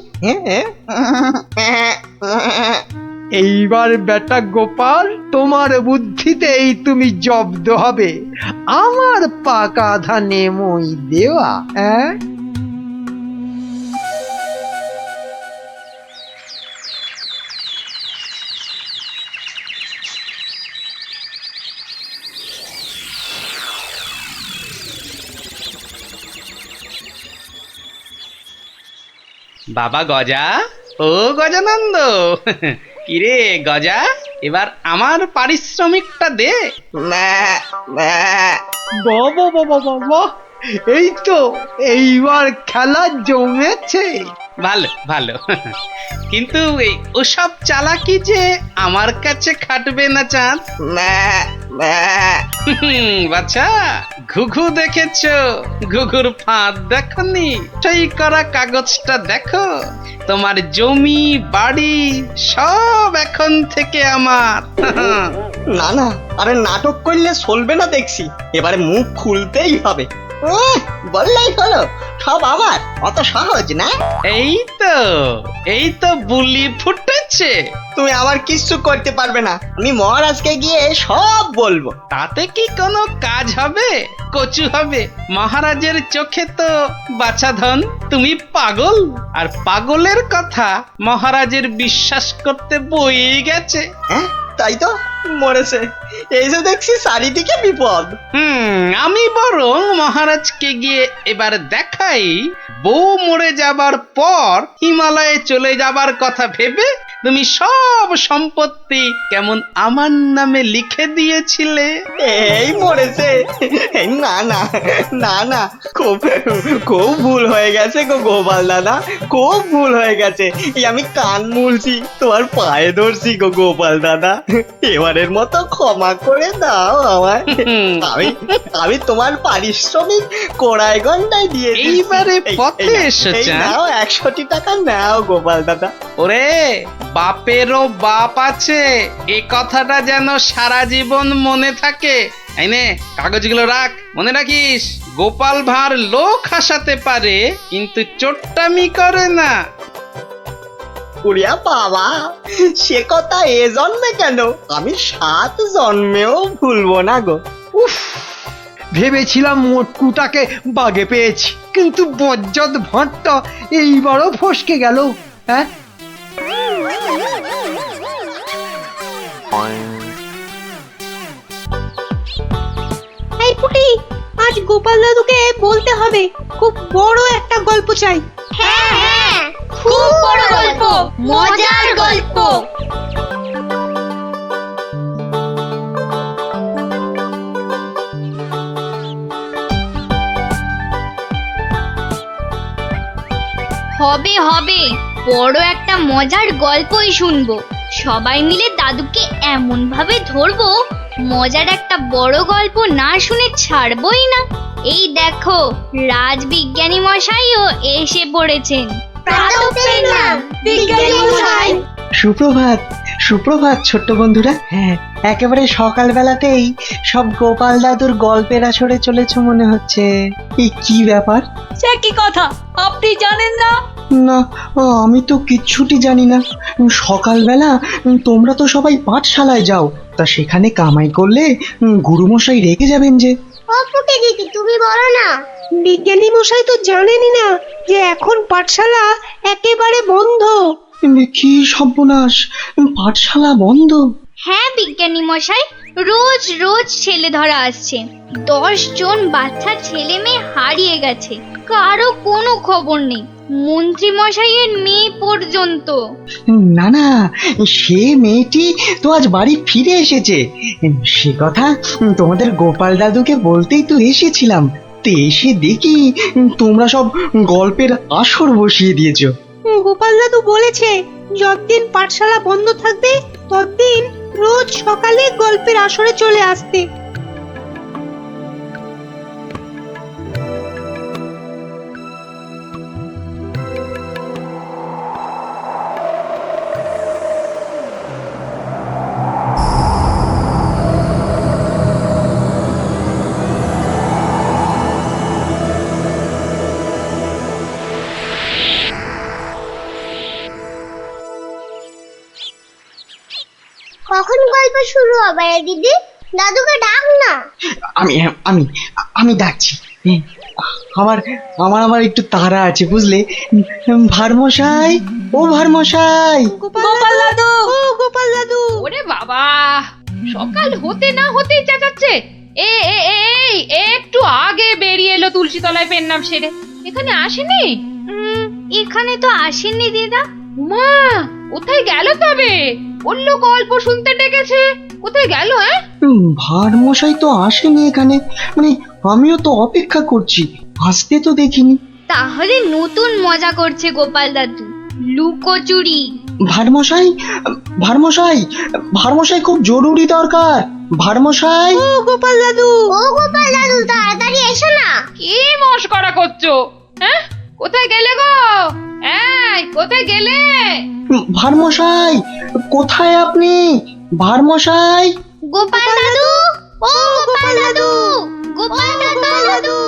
[SPEAKER 3] এইবার বেটা গোপাল, তোমার বুদ্ধিতেই তুমি জব্দ হবে। আমার পাকা ধানে মই দেওয়া। হ্যাঁ,
[SPEAKER 2] বাবা গজা, ও গজানন্দ, কিরে গজা, এবার আমার পারিশ্রমিকটা দে।
[SPEAKER 3] বাবা বাবা বাবা, এই তো এইবার খেলা জমেছে।
[SPEAKER 2] ভালো ভালো, কিন্তু এই ওসব চালাকি যে আমার কাছে খাটবে না চাঁদ। বাচ্চা, ঘুঘু দেখেছো? ঘুঘুর ফাঁদ দেখনি? সই করা কাগজটা দেখো। তোমার জমি বাড়ি সব এখন থেকে আমার।
[SPEAKER 5] না না, আরে নাটক করলে চলবে না দেখছি। এবারে মুখ খুলতেই হবে। বললেই হলো সব আমার, অত সহজ না।
[SPEAKER 2] এই তো বুলি ফুটেছে।
[SPEAKER 5] তুমি আমার কিচ্ছু করতে পারবে না। আমি মহারাজকে গিয়ে সব বলবো।
[SPEAKER 2] তাতে কি কোনো কাজ হবে? কচু হবে? মহারাজের চোখে তো বাছাধন তুমি পাগল, আর পাগলের কথা মহারাজের বিশ্বাস করতে বই গেছে।
[SPEAKER 5] হ্যাঁ, তাই তো মরেছে, এই যে দেখছি চারিদিকে বিপদ।
[SPEAKER 2] আমি বরং মহারাজকে গিয়ে এবার দেখাই বউ মরে যাবার পর হিমালয়ে চলে যাবার কথা ভেবে তুমি সব সম্পত্তি কেমন আমার নামে লিখে দিয়েছিলে।
[SPEAKER 5] এই মরেছে। না না না না, খুব খুব ভুল হয়ে গেছে গো গোপাল দাদা, খুব ভুল হয়ে গেছে। এই আমি কান মুলছি, তোমার পায়ে ধরছি গো গোপাল দাদা, এবারের মতো ক্ষমা করে দাও আমায়। আমি তোমার পারিশ্রমিক কোড়ায় ঘন্টায় দিয়ে
[SPEAKER 2] এইবারে পথে এসেছে।
[SPEAKER 5] নাও 100টি টাকা নাও গোপাল দাদা।
[SPEAKER 2] ওরে বাপেরও বাপ আছে, এ কথাটা যেন সারা জীবন মনে থাকে। এই নে কাগজগুলো রাখ, মনে রাখিস গোপাল ভাঁড় লোক হাসাতে পারে কিন্তু চোট্টামি করে না।
[SPEAKER 5] উড়িয়া বাবা, সে কথা এ জন্মে কেন, আমি 7 জন্মেও ভুলবো না গো।
[SPEAKER 3] উফ, ভেবেছিলাম মোটকুটাকে বাগে পেয়েছি, কিন্তু বজ্জত ভাঁড়টা এইবারও ফসকে গেল। হ্যাঁ,
[SPEAKER 8] এই পুটি, আজ গোপাল দাদুকে বলতে হবে খুব বড় একটা গল্প চাই।
[SPEAKER 11] হ্যাঁ হ্যাঁ, খুব বড় গল্প, মজার গল্প। হবে হবে, বড় একটা মজার গল্পই শুনবো। সবাই মিলে দাদুকে এমন ভাবে ধরবো, মজার একটা বড় গল্প না শুনে ছাড়বই না। এই দেখো রাজবিজ্ঞানী মশাইও এসে পড়েছেন।
[SPEAKER 9] সুপ্রভাত, সুপ্রভাত ছোট্ট বন্ধুরা। হ্যাঁ, একেবারে সকালবেলাতেই সব গোপাল দাদুর গল্পের আসরে চলেছ মনে হচ্ছে। এই কি ব্যাপার?
[SPEAKER 8] সে কি কথা, আপনি জানেন না?
[SPEAKER 9] না, আমি তো কিচ্ছুটি জানি না। সকালবেলা তোমরা তো সবাই পাঠশালায় যাও, তা সেখানে কামাই করলে গুরুমশাই রেগে যাবেন যে।
[SPEAKER 11] দিদি তুমি বলো না।
[SPEAKER 8] বিজ্ঞানী মশাই তো জানেনই না যে এখন পাঠশালা একেবারে বন্ধ।
[SPEAKER 9] কি সর্বনাশ, পাঠশালা বন্ধ?
[SPEAKER 11] হ্যাঁ বিজ্ঞানী মশাই, রোজ রোজ ছেলে ধরা আসছে। 10 জন বাচ্চা ছেলে মেয়ে হারিয়ে গেছে, কারো কোনো খবর নেই, মন্ত্রী মশাইয়ের মেয়ে পর্যন্ত।
[SPEAKER 9] না না, সে মেয়েটি তো আজ বাড়ি ফিরে এসেছে। সে কথা তোমাদের গোপাল দাদুকে বলতেই তো এসেছিলাম। তো এসে দেখি তোমরা সব গল্পের আসর বসিয়ে দিয়েছো।
[SPEAKER 8] গোপাল দাদু বলেছে যতদিন পাঠশালা বন্ধ থাকবে ততদিন রোজ সকালে গল্পের আসরে চলে আসতে।
[SPEAKER 11] কখন গল্প শুরু হবে দিদি? দাদুকে ডাক না।
[SPEAKER 9] আমি আমি আমি ডাকছি। আমার আমার আমার একটু তাড়া আছে বুঝলে। ভারমশাই, ও ভারমশাই।
[SPEAKER 8] গোপাল দাদু, ও গোপাল দাদু।
[SPEAKER 4] ওরে বাবা, সকাল হতে না হতেই চেঁচাচ্ছে। এই একটু আগে বেরিয়ে এলো তুলসী তলায় পেন নাম সেরে, এখানে আসেনি?
[SPEAKER 11] এখানে তো আসেননি দিদা।
[SPEAKER 4] মা কোথায় গেল তবে? বললো গল্প শুনতে ডেকেছে, কোথায় গেল?
[SPEAKER 9] ভারমশাই তো আসেনি এখানে, মানে আমিও তো অপেক্ষা করছি, আসতে তো দেখিনি।
[SPEAKER 11] তাহলে নতুন মজা করছে গোপাল দাদু, লুকোচুরি।
[SPEAKER 9] ভারমশাই, ভারমশাই, ভারমশাই খুব জরুরি দরকার। ভারমশাই,
[SPEAKER 8] ও গোপাল দাদু,
[SPEAKER 11] ও গোপাল দাদু তাড়াতাড়ি এসো না।
[SPEAKER 4] কি মস্করা করছো? হ্যাঁ, কোথায় গেলে গো? এই কোথায় গেলে?
[SPEAKER 9] ভারমশাই কোথায় আপনি? ভারমশাই,
[SPEAKER 11] গোপাল দাদু, ও গোপাল দাদু, গোপাল দাদু।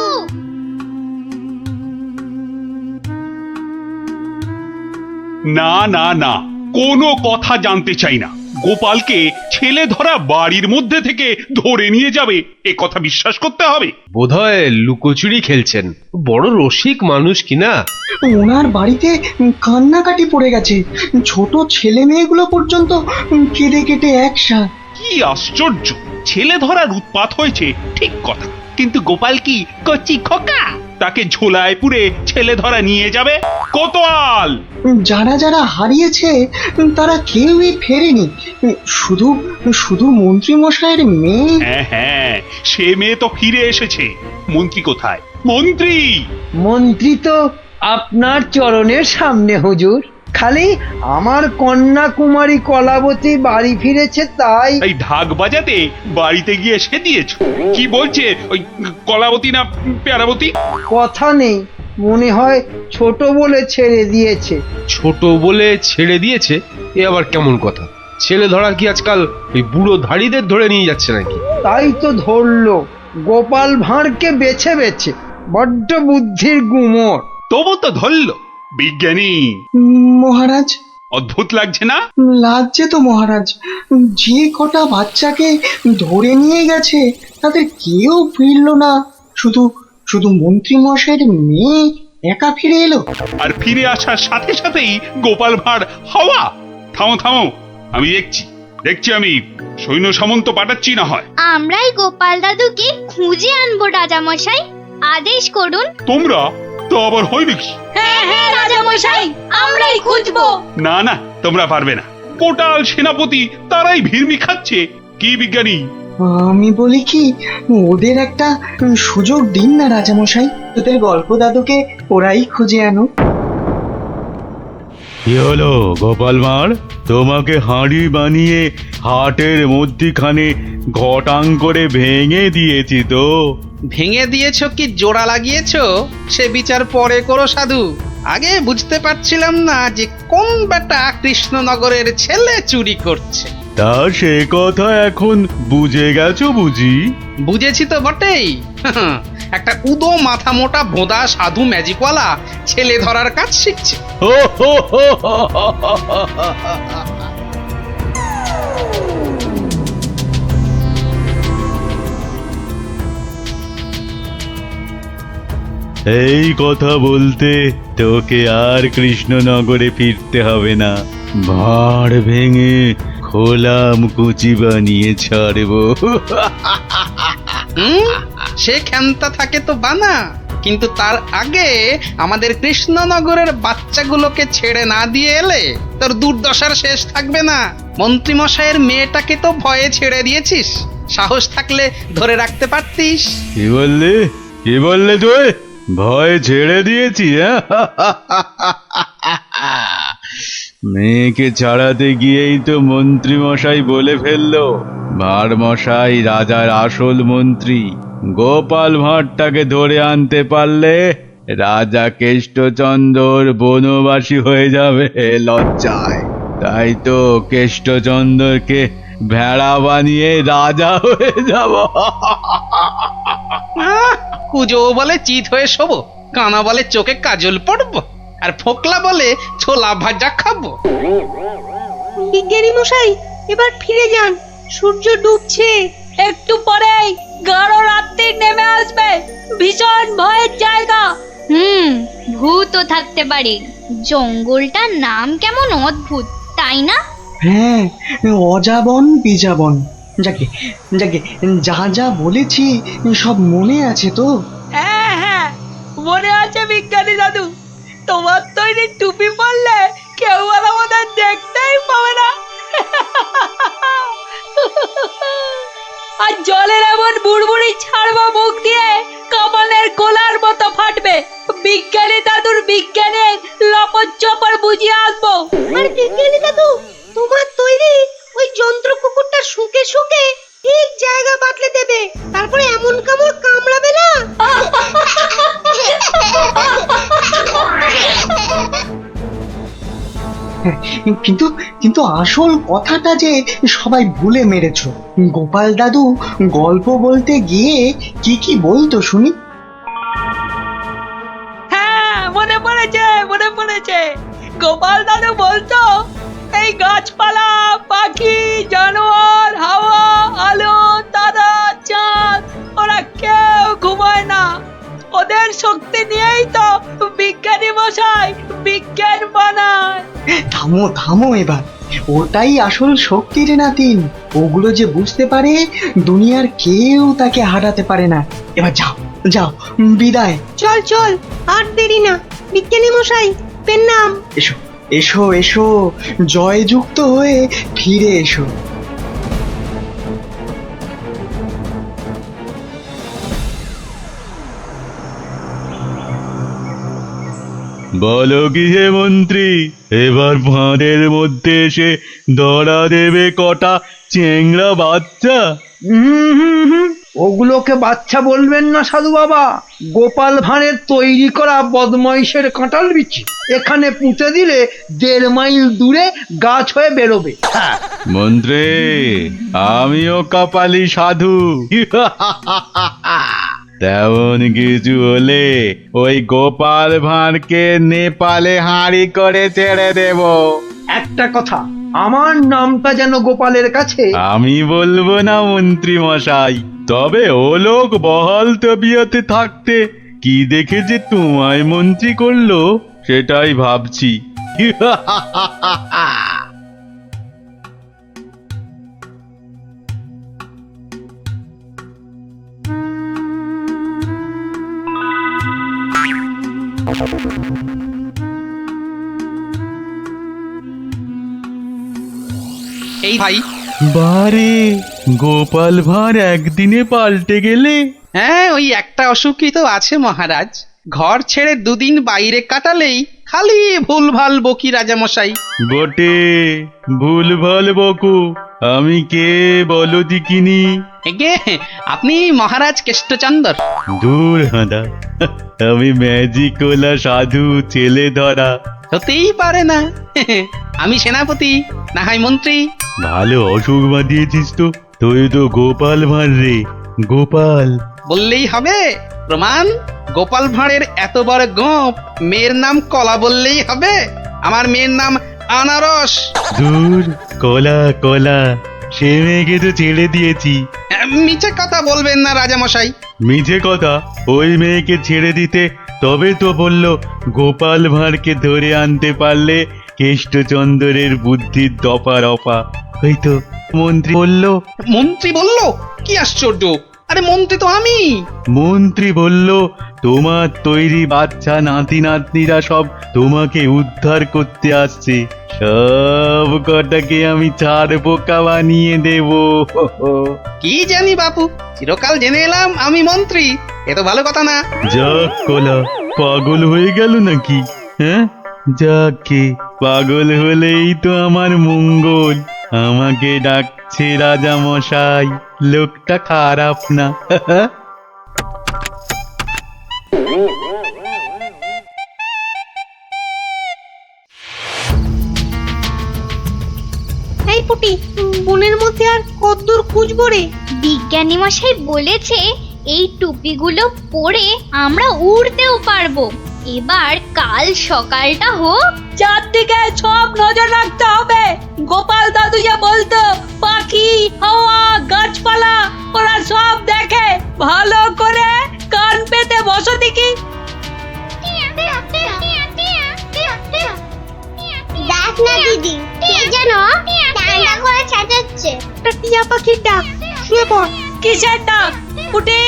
[SPEAKER 1] না না না, কোনো কথা জানতে চাই না। গোপালকে ছেলে ধরা বাড়ির মধ্যে থেকে ধরে নিয়ে যাবে, এ কথা বিশ্বাস করতে হবে?
[SPEAKER 12] বোধহয় লুকোচুরি খেলছেন, বড় রসিক মানুষ কিনা।
[SPEAKER 9] ওনার বাড়িতে কান্নাকাটি পড়ে গেছে, ছোট ছেলে মেয়েগুলো পর্যন্ত কেঁদে কেটে একসা।
[SPEAKER 1] কি আশ্চর্য, ছেলে ধরার উৎপাত হয়েছে ঠিক কথা, কিন্তু গোপাল কি কচি খোকা? তাকে ঝোলায় পুরে ছেলে ধরা নিয়ে যাবে? কোতোয়াল!
[SPEAKER 9] যারা যারা হারিয়েছে তারা কেউই ফেরেনি, শুধু শুধু মন্ত্রী মশাইয়ের মেয়ে।
[SPEAKER 1] হ্যাঁ হ্যাঁ, সে মেয়ে তো ফিরে এসেছে। মন্ত্রী কোথায়? মন্ত্রী!
[SPEAKER 3] মন্ত্রী তো আপনার চরণের সামনে হুজুর। খালি আমার কন্যা কুমারী কলাবতী বাড়ি ফিরেছে তাই।
[SPEAKER 1] এই ঢাক বাজাতে বাড়িতে গিয়ে সে দিয়েছ? কি বলছে ওই কলাবতী না পেয়ারাবতী?
[SPEAKER 3] কথা নেই, মনে হয় ছোট বলে ছেড়ে দিয়েছে।
[SPEAKER 13] ছোট বলে ছেড়ে দিয়েছে? এ আবার কেমন কথা? ছেলে ধরা কি আজকাল ওই বুড়ো ধাড়িদের ধরে নিয়ে যাচ্ছে নাকি?
[SPEAKER 3] তাই তো ধরলো গোপাল ভাঁড়কে বেছে বেছে। বড্ড বুদ্ধির গুমর।
[SPEAKER 1] তবু তো ধরল বিজ্ঞানী।
[SPEAKER 9] মহারাজ,
[SPEAKER 1] অদ্ভুত লাগছে না?
[SPEAKER 9] লাগছে তো মহারাজ। যে কটা বাচ্চাকে ধরে নিয়ে গেছে তাদের কেউ ফিরলো না, শুধু শুধু মন্ত্রী মশাইয়ের মেয়ে একা ফিরে এলো।
[SPEAKER 1] আর ফিরে আসার সাথে সাথেই গোপাল ভাঁড় হাওয়া। থামো থামো, আমি দেখছি আমি সৈন্য সামন্ত পাঠাচ্ছি না হয়।
[SPEAKER 11] আমরাই গোপাল দাদুকে খুঁজে আনবো রাজামশাই, আদেশ করুন।
[SPEAKER 1] তোমরা তো আবার হয় নাকি?
[SPEAKER 8] হ্যাঁ হ্যাঁ রাজামশাই, আমরাই খুঁজবো।
[SPEAKER 1] না না, তোমরা পারবে না। কোটাল সেনাপতি তারাই ভিড়মি খাচ্ছে। কি বিজ্ঞানী?
[SPEAKER 9] আমি বলি কি, ওদের একটা সুযোগ দিন না রাজামশাই, তোদের গল্প দাদুকে ওরাই খুঁজে আনো।
[SPEAKER 10] কি হলো গোপাল ভাঁড়, তোমাকে হাঁড়ি বানিয়ে হাটের মধ্যিখানে ঘটাং করে ভেঙে দিয়েছি তো?
[SPEAKER 2] ভেঙে দিয়েছ কি জোড়া লাগিয়েছো সে বিচার পরে করো সাধু। আগে বুঝতে পারছিলাম না যে কোন বেটা কৃষ্ণনগরের ছেলে চুরি করছে।
[SPEAKER 10] তা সে কথা এখন বুঝে গেছো বুঝি?
[SPEAKER 2] বুঝেছি তো বটেই। একটা উদো মাথা মোটা ভোঁদা সাধু ম্যাজিকওয়ালা ছেলে ধরার কাজ শিখছে।
[SPEAKER 10] এই কথা বলতে তোকে আর কৃষ্ণনগরে ফিরতে হবে না। ভাঁড় ভেঙে খোলাম কুচি বানিয়ে ছাড়বো।
[SPEAKER 2] সে ক্ষমতা থাকে তো বানা, কিন্তু তার আগে আমাদের কৃষ্ণনগরের বাচ্চাগুলোকে ছেড়ে না দিয়ে এলে তোর দুর্দশার শেষ থাকবে না। মন্ত্রী মশাইয়ের মেয়েটাকে তো ভয়ে ছেড়ে দিয়েছিস, সাহস থাকলে ধরে রাখতে পারতিস।
[SPEAKER 10] কি বললে তুই? ভয় ছেড়ে দিয়েছি? মেয়েকে ছাড়াতে গিয়েই তো মন্ত্রী মশাই বলে ফেললো ভাঁড় মশাই রাজার আসল মন্ত্রী। গোপাল ভাঁড়টাকে ধরে আনতে পারলে রাজা কেষ্টচন্দ্র বনবাসী হয়ে যাবে লজ্জায়। তাই তো কেষ্টচন্দ্রকে ভেড়া বানিয়ে রাজা হয়ে যাব।
[SPEAKER 2] কুজো বলে চিত হয়ে শোবো, কানা বলে চোখে কাজল পড়বো, আর ফোকলা বলে ছোলা ভাজা খাবো।
[SPEAKER 8] বিজ্ঞানী মশাই, এবার ফিরে যান, সূর্য ডুবছে। একটু পরেই গাঢ় রাত্রি নেমে আসবে, ভীষণ ভয়ের জায়গা।
[SPEAKER 11] ভূতও থাকতে পারে। জঙ্গলটার নাম কেমন অদ্ভুত, তাই না?
[SPEAKER 9] হ্যাঁ, অজাবন বিজাবন। যাকে যাকে যা যা বলেছি সব মনে আছে তো?
[SPEAKER 8] হ্যাঁ হ্যাঁ, মনে আছে বিজ্ঞানী দাদু। তোমার তৈরি টুপি পরলে কেউ আর আমাদের দেখতেই পাবে না। আর জলের এমন বুড়বুড়ি ছাড়বো মুখ দিয়ে, কামানের গোলার মতো ফাটবে। বিজ্ঞানী দাদুর বিজ্ঞানের লপট চপর বুঝিয়ে আসবো। আর বিজ্ঞানী দাদু, তোমার তৈরি ওই যন্ত্র কুকুরটা শুকে শুকে ঠিক জায়গা বাতলে দেবে, তারপরে এমন কামড় কামড়াবে না।
[SPEAKER 9] কিন্তু কিন্তু আসল কথাটা যে সবাই ভুলে মেরেছো। গোপাল দাদু গল্প বলতে গিয়ে কি কি বলতো শুনি?
[SPEAKER 8] হ্যাঁ, মনে পড়েছে। গোপাল দাদু বলতো এই গাছপালা, পাখি, জানোয়ার, হাওয়া, আলো, তারা, চাঁদ, ওরা কেউ ঘুমায় না। ওদের শক্তি নিয়েই তো বিজ্ঞানী মশাই বিজ্ঞান বানায়।
[SPEAKER 9] থামো এবার, ওটাই আসল শক্তি রে নাতিন। ওগুলো যে বুঝতে পারে দুনিয়ার কেউ তাকে হারাতে পারে না। এবার যাও যাও, বিদায়।
[SPEAKER 7] চল চল, আর দেরি না। বিজ্ঞানী মশাই, পেন নাম।
[SPEAKER 9] এসো এসো এসো, জয়যুক্ত হয়ে ফিরে এসো।
[SPEAKER 10] বলো কি হে মন্ত্রী, এবার ফাঁদের মধ্যে এসে ধরা দেবে কটা চেংড়া বাচ্চা?
[SPEAKER 3] ওগুলোকে বাচ্চা বলবেন না সাধু বাবা, গোপাল ভাঁড়ের তৈরি করা বদমাইশের কাঁঠাল বিচি। এখানে পুঁতে দিলে 1.5 মাইল দূরে গাছ হয়ে বেরোবে। হ্যাঁ,
[SPEAKER 10] মন্ত্রী, আমিও কপালি সাধু। তেমন কিছু হলে ওই গোপাল ভাঁড়কে নেপালে হাঁড়ি করে ছেড়ে দেব।
[SPEAKER 3] একটা কথা, আমার নামটা যেন গোপালের কাছে।
[SPEAKER 10] আমি বলবো না মন্ত্রী মশাই, তবে ও লোক বহাল তবিয়তে থাকতে কি দেখে যে তোমায় মন্ত্রী করলো সেটাই ভাবছি।
[SPEAKER 2] এই ভাই,
[SPEAKER 10] বারে, গোপাল ভাঁড় একদিনে পাল্টে গেলে।
[SPEAKER 2] হ্যাঁ, ওই একটা অসুখই তো আছে মহারাজ। ঘর ছেড়ে 2 দিন বাইরে কাটালেই খালি ভুলভাল বকি রাজামশাই।
[SPEAKER 10] বটে, ভুলভাল বকু। আমি কে বলো দিকিনি?
[SPEAKER 2] এগে, আপনি মহারাজ কেষ্টচন্দর।
[SPEAKER 10] দূর হাঁদা, আমি ম্যাজিকওয়ালা সাধু ছেলে ধরা।
[SPEAKER 2] হতেই পারে না। আমি সেনাপতি, না হয় মন্ত্রী।
[SPEAKER 10] ভালো অসুখ বাঁধিয়েছিস তো। তুই তো গোপাল ভাঁড় রে, গোপাল।
[SPEAKER 2] বললেই হবে? প্রমাণ? গোপাল ভাঁড়ের এত বড় গোপ, মেয়ের নাম কলা বললেই হবে? আমার মেয়ের নাম আনারস।
[SPEAKER 10] দূর, কলা কলা, সে মেয়েকে তো ছেড়ে দিয়েছি।
[SPEAKER 2] মিছে কথা বলবেন না রাজামশাই।
[SPEAKER 10] মিছে কথা? ওই মেয়েকে ছেড়ে দিতে তবে তো বলল গোপাল ভাঁড়কে ধরে আনতে পারলে কেষ্টচন্দ্রের বুদ্ধির দফা রফা। হয়তো মন্ত্রী বলল।
[SPEAKER 2] মন্ত্রী বলল? কি আশ্চর্য! আরে মন্ত্রী তো আমি।
[SPEAKER 10] মন্ত্রী বলল তোমার তৈরি বাচ্চা নাতি নাতনিরা সব তোমাকে উদ্ধার করতে আসছে, সব কটাকে আমি ছাড় বোকা বানিয়ে দেব।
[SPEAKER 2] কি জানি বাপু, চিরকাল জেনে এলাম আমি মন্ত্রী। এ তো ভালো কথা না।
[SPEAKER 10] যাক কলা, পাগল হয়ে গেল নাকি? হ্যাঁ, যাকে পাগল হলেই তো আমার মঙ্গল। আমাকে ডাকছে রাজা মশাই, লোকটা খারাপ না।
[SPEAKER 7] এই পুটি, বনের মধ্যে আর কতদূর খুঁজবো রে?
[SPEAKER 11] বিজ্ঞানী মশাই বলেছে এই টুপিগুলো পরে আমরা উড়তেও পারবো। এবার কাল সকালটা হোক,
[SPEAKER 8] চারদিকে সব নজর রাখতে হবে। গোপাল দাদু যা বলতো, পাখি, হাওয়া, গাছপালা ওরা সব দেখে। ভালো করে কান পেতে বসো দেখি।
[SPEAKER 11] দেখ না দিদি, কে যেন ডান্ডা করে চেঁচাচ্ছে।
[SPEAKER 7] টিয়া পাখির ডাক। শুয়ে পড়।
[SPEAKER 8] কিসের ডাক? পুটি,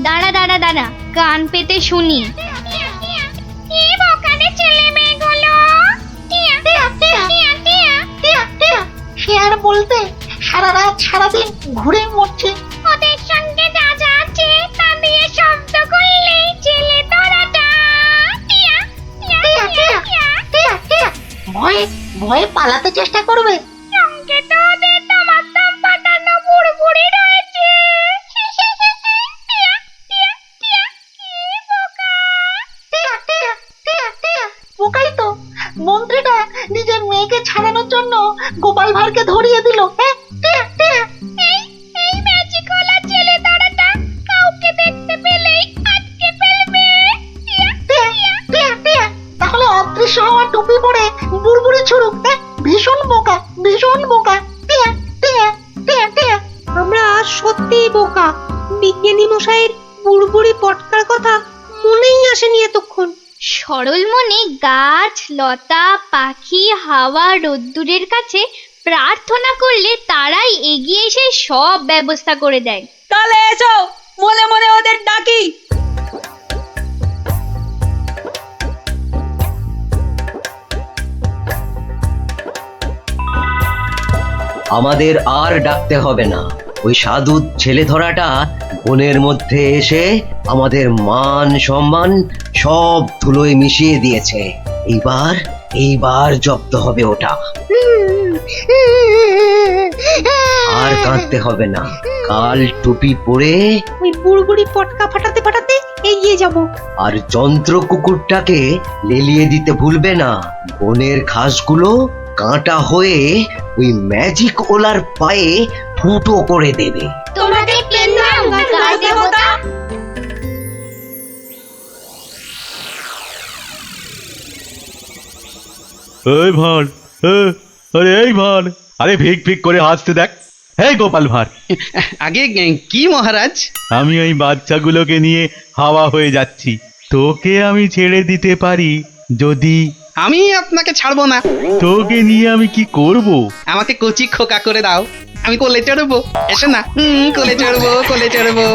[SPEAKER 11] দাঁড়া দাঁড়া দাঁড়া, কান পেতে শুনি। ছেলে মেয়েগুলো
[SPEAKER 7] সে আর বলতে, সারা রাত সারাদিন ঘুরে মরছে।
[SPEAKER 11] ওদের সঙ্গে যা যা আছে তা দিয়ে শব্দ করলেই ছেলে তোরাটা
[SPEAKER 7] ভয়ে ভয়ে পালাতে চেষ্টা করবে।
[SPEAKER 11] সঙ্গে তো ওদের দমাদম পাঠানো বুড়বুড়ি রয়েছে।
[SPEAKER 7] পোকাই তো। মন্ত্রীটা নিজের মেয়েকে ছাড়ানোর জন্য গোপাল ভাঁড়কে ধরিয়ে দিল।
[SPEAKER 11] এই ম্যাজিকওয়ালা ছেলে তোরাটা কাউকে দেখতে পেলেই আটকে ফেলবে।
[SPEAKER 7] তাহলে অদৃশ্য হওয়া টুপি পরে বুড়বুড়ি ছুড়ুক। ভীষণ বোকা, ভীষণ বোকা। আমরা সত্যিই বোকা। বিজ্ঞানী মশাইয়ের বুড়বুড়ি পটকার কথা মনেই আসেনি এতক্ষণ।
[SPEAKER 11] সরল মনে গাছ লতা পাখি হাওয়া রোদ্দুরের কাছে প্রার্থনা করলে তারাই এগিয়ে এসে সব ব্যবস্থা করে দেয়।
[SPEAKER 8] তাহলে এসো মনে মনে ওদের ডাকি।
[SPEAKER 12] আমাদের আর ডাকতে হবে না। ওই সাধু ছেলে ধরাটা বনের মধ্যে এসে আমাদের মান সম্মান সব ধুলোয় মিশিয়ে দিয়েছে। এইবার জব্দ হবে ওটা। আর কাঁদতে হবে না। কাল টুপি পরে
[SPEAKER 7] ওই বুড়বুড়ি পটকা ফাটাতে ফাটাতে এগিয়ে যাব।
[SPEAKER 12] আর যন্ত্র কুকুরটাকে লেলিয়ে দিতে ভুলবে না। বনের ঘাসগুলো কাঁটা হয়ে ওই ম্যাজিক ওলার পায়ে ফুটো করে দেবে।
[SPEAKER 11] তোমাকে পেলাম গাছ দেবতা।
[SPEAKER 10] এই ভাঁড়, আরে এই ভাঁড়, আরে ফিক ফিক করে হাসতে দেখ। এই গোপাল ভাঁড়,
[SPEAKER 2] আগে কি মহারাজ?
[SPEAKER 10] আমি এই বাচ্চাগুলোকে নিয়ে হাওয়া হয়ে যাচ্ছি। তোকে আমি ছেড়ে দিতে পারি যদি।
[SPEAKER 2] আমি আপনাকে ছাড়বো না।
[SPEAKER 10] তোকে নিয়ে আমি কি করব?
[SPEAKER 2] আমাকে কচি খোকা করে দাও, আমি কোলে চড়বো। এসো না, কোলে চড়বো, কোলে চড়বো।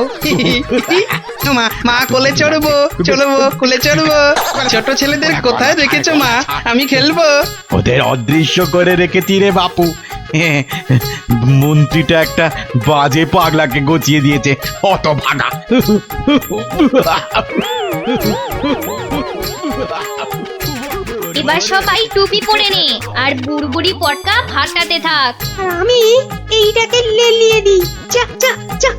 [SPEAKER 2] মা মা কোলে চড়বো, চড়বো, কোলে চড়বো। ছোট ছেলেদের কোথায় রেখেছো মা? আমি খেলবো।
[SPEAKER 10] ওদের অদৃশ্য করে রেখেছি রে বাপু। মন্ত্রীটা একটা বাজে পাগলাকে গচিয়ে দিয়েছে, অত ভাগা।
[SPEAKER 11] এবার সবাই টুপি পরে নে আর বুড়বুড়ি পটকা ফাটাতে থাক।
[SPEAKER 7] আর আমি এইটাকে লেলিয়ে দিই। যা যা যা।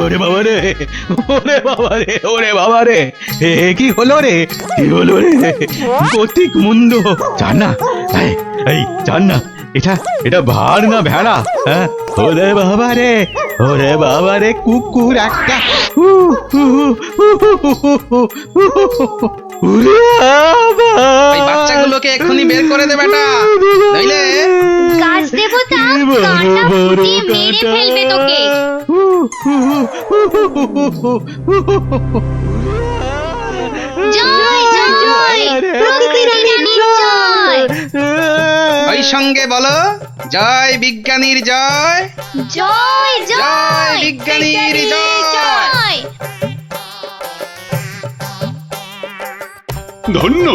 [SPEAKER 10] ওরে বাবা রে, ওরে বাবা রে, ওরে বাবা রে, কি হলো রে, কি হলো রে? গতিক মুন্ড। জান না, এই জান না, এটা ভার না ভেড়া? হ্যাঁ, ওরে বাবা রে, ওরে বাবা রে, কুকুর একটা।
[SPEAKER 2] এই বাচ্চাগুলোকে এক্ষুনি বের করে দে বেটা, নইলে
[SPEAKER 11] গাছ দেবতা কাঁটা ফুটিয়ে মেরে ফেলবে তোকে। জয় জয় প্রকৃতির জয়।
[SPEAKER 2] ওই সঙ্গে বলো, জয় বিজ্ঞানীর জয়,
[SPEAKER 11] জয়
[SPEAKER 2] জয় বিজ্ঞানীর জয়।
[SPEAKER 1] ধন্য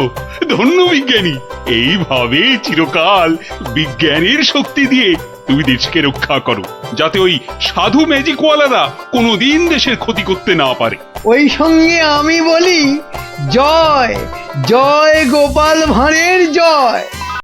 [SPEAKER 1] ধন্য বিজ্ঞানী, এইভাবে চিরকাল বিজ্ঞানের শক্তি দিয়ে তুমি দেশকে রক্ষা করো, যাতে ওই সাধু ম্যাজিকওয়ালারা কোনোদিন দেশের ক্ষতি করতে না পারে।
[SPEAKER 3] ওই সঙ্গে আমি বলি, জয় জয় গোপাল ভাঁড়ের জয়।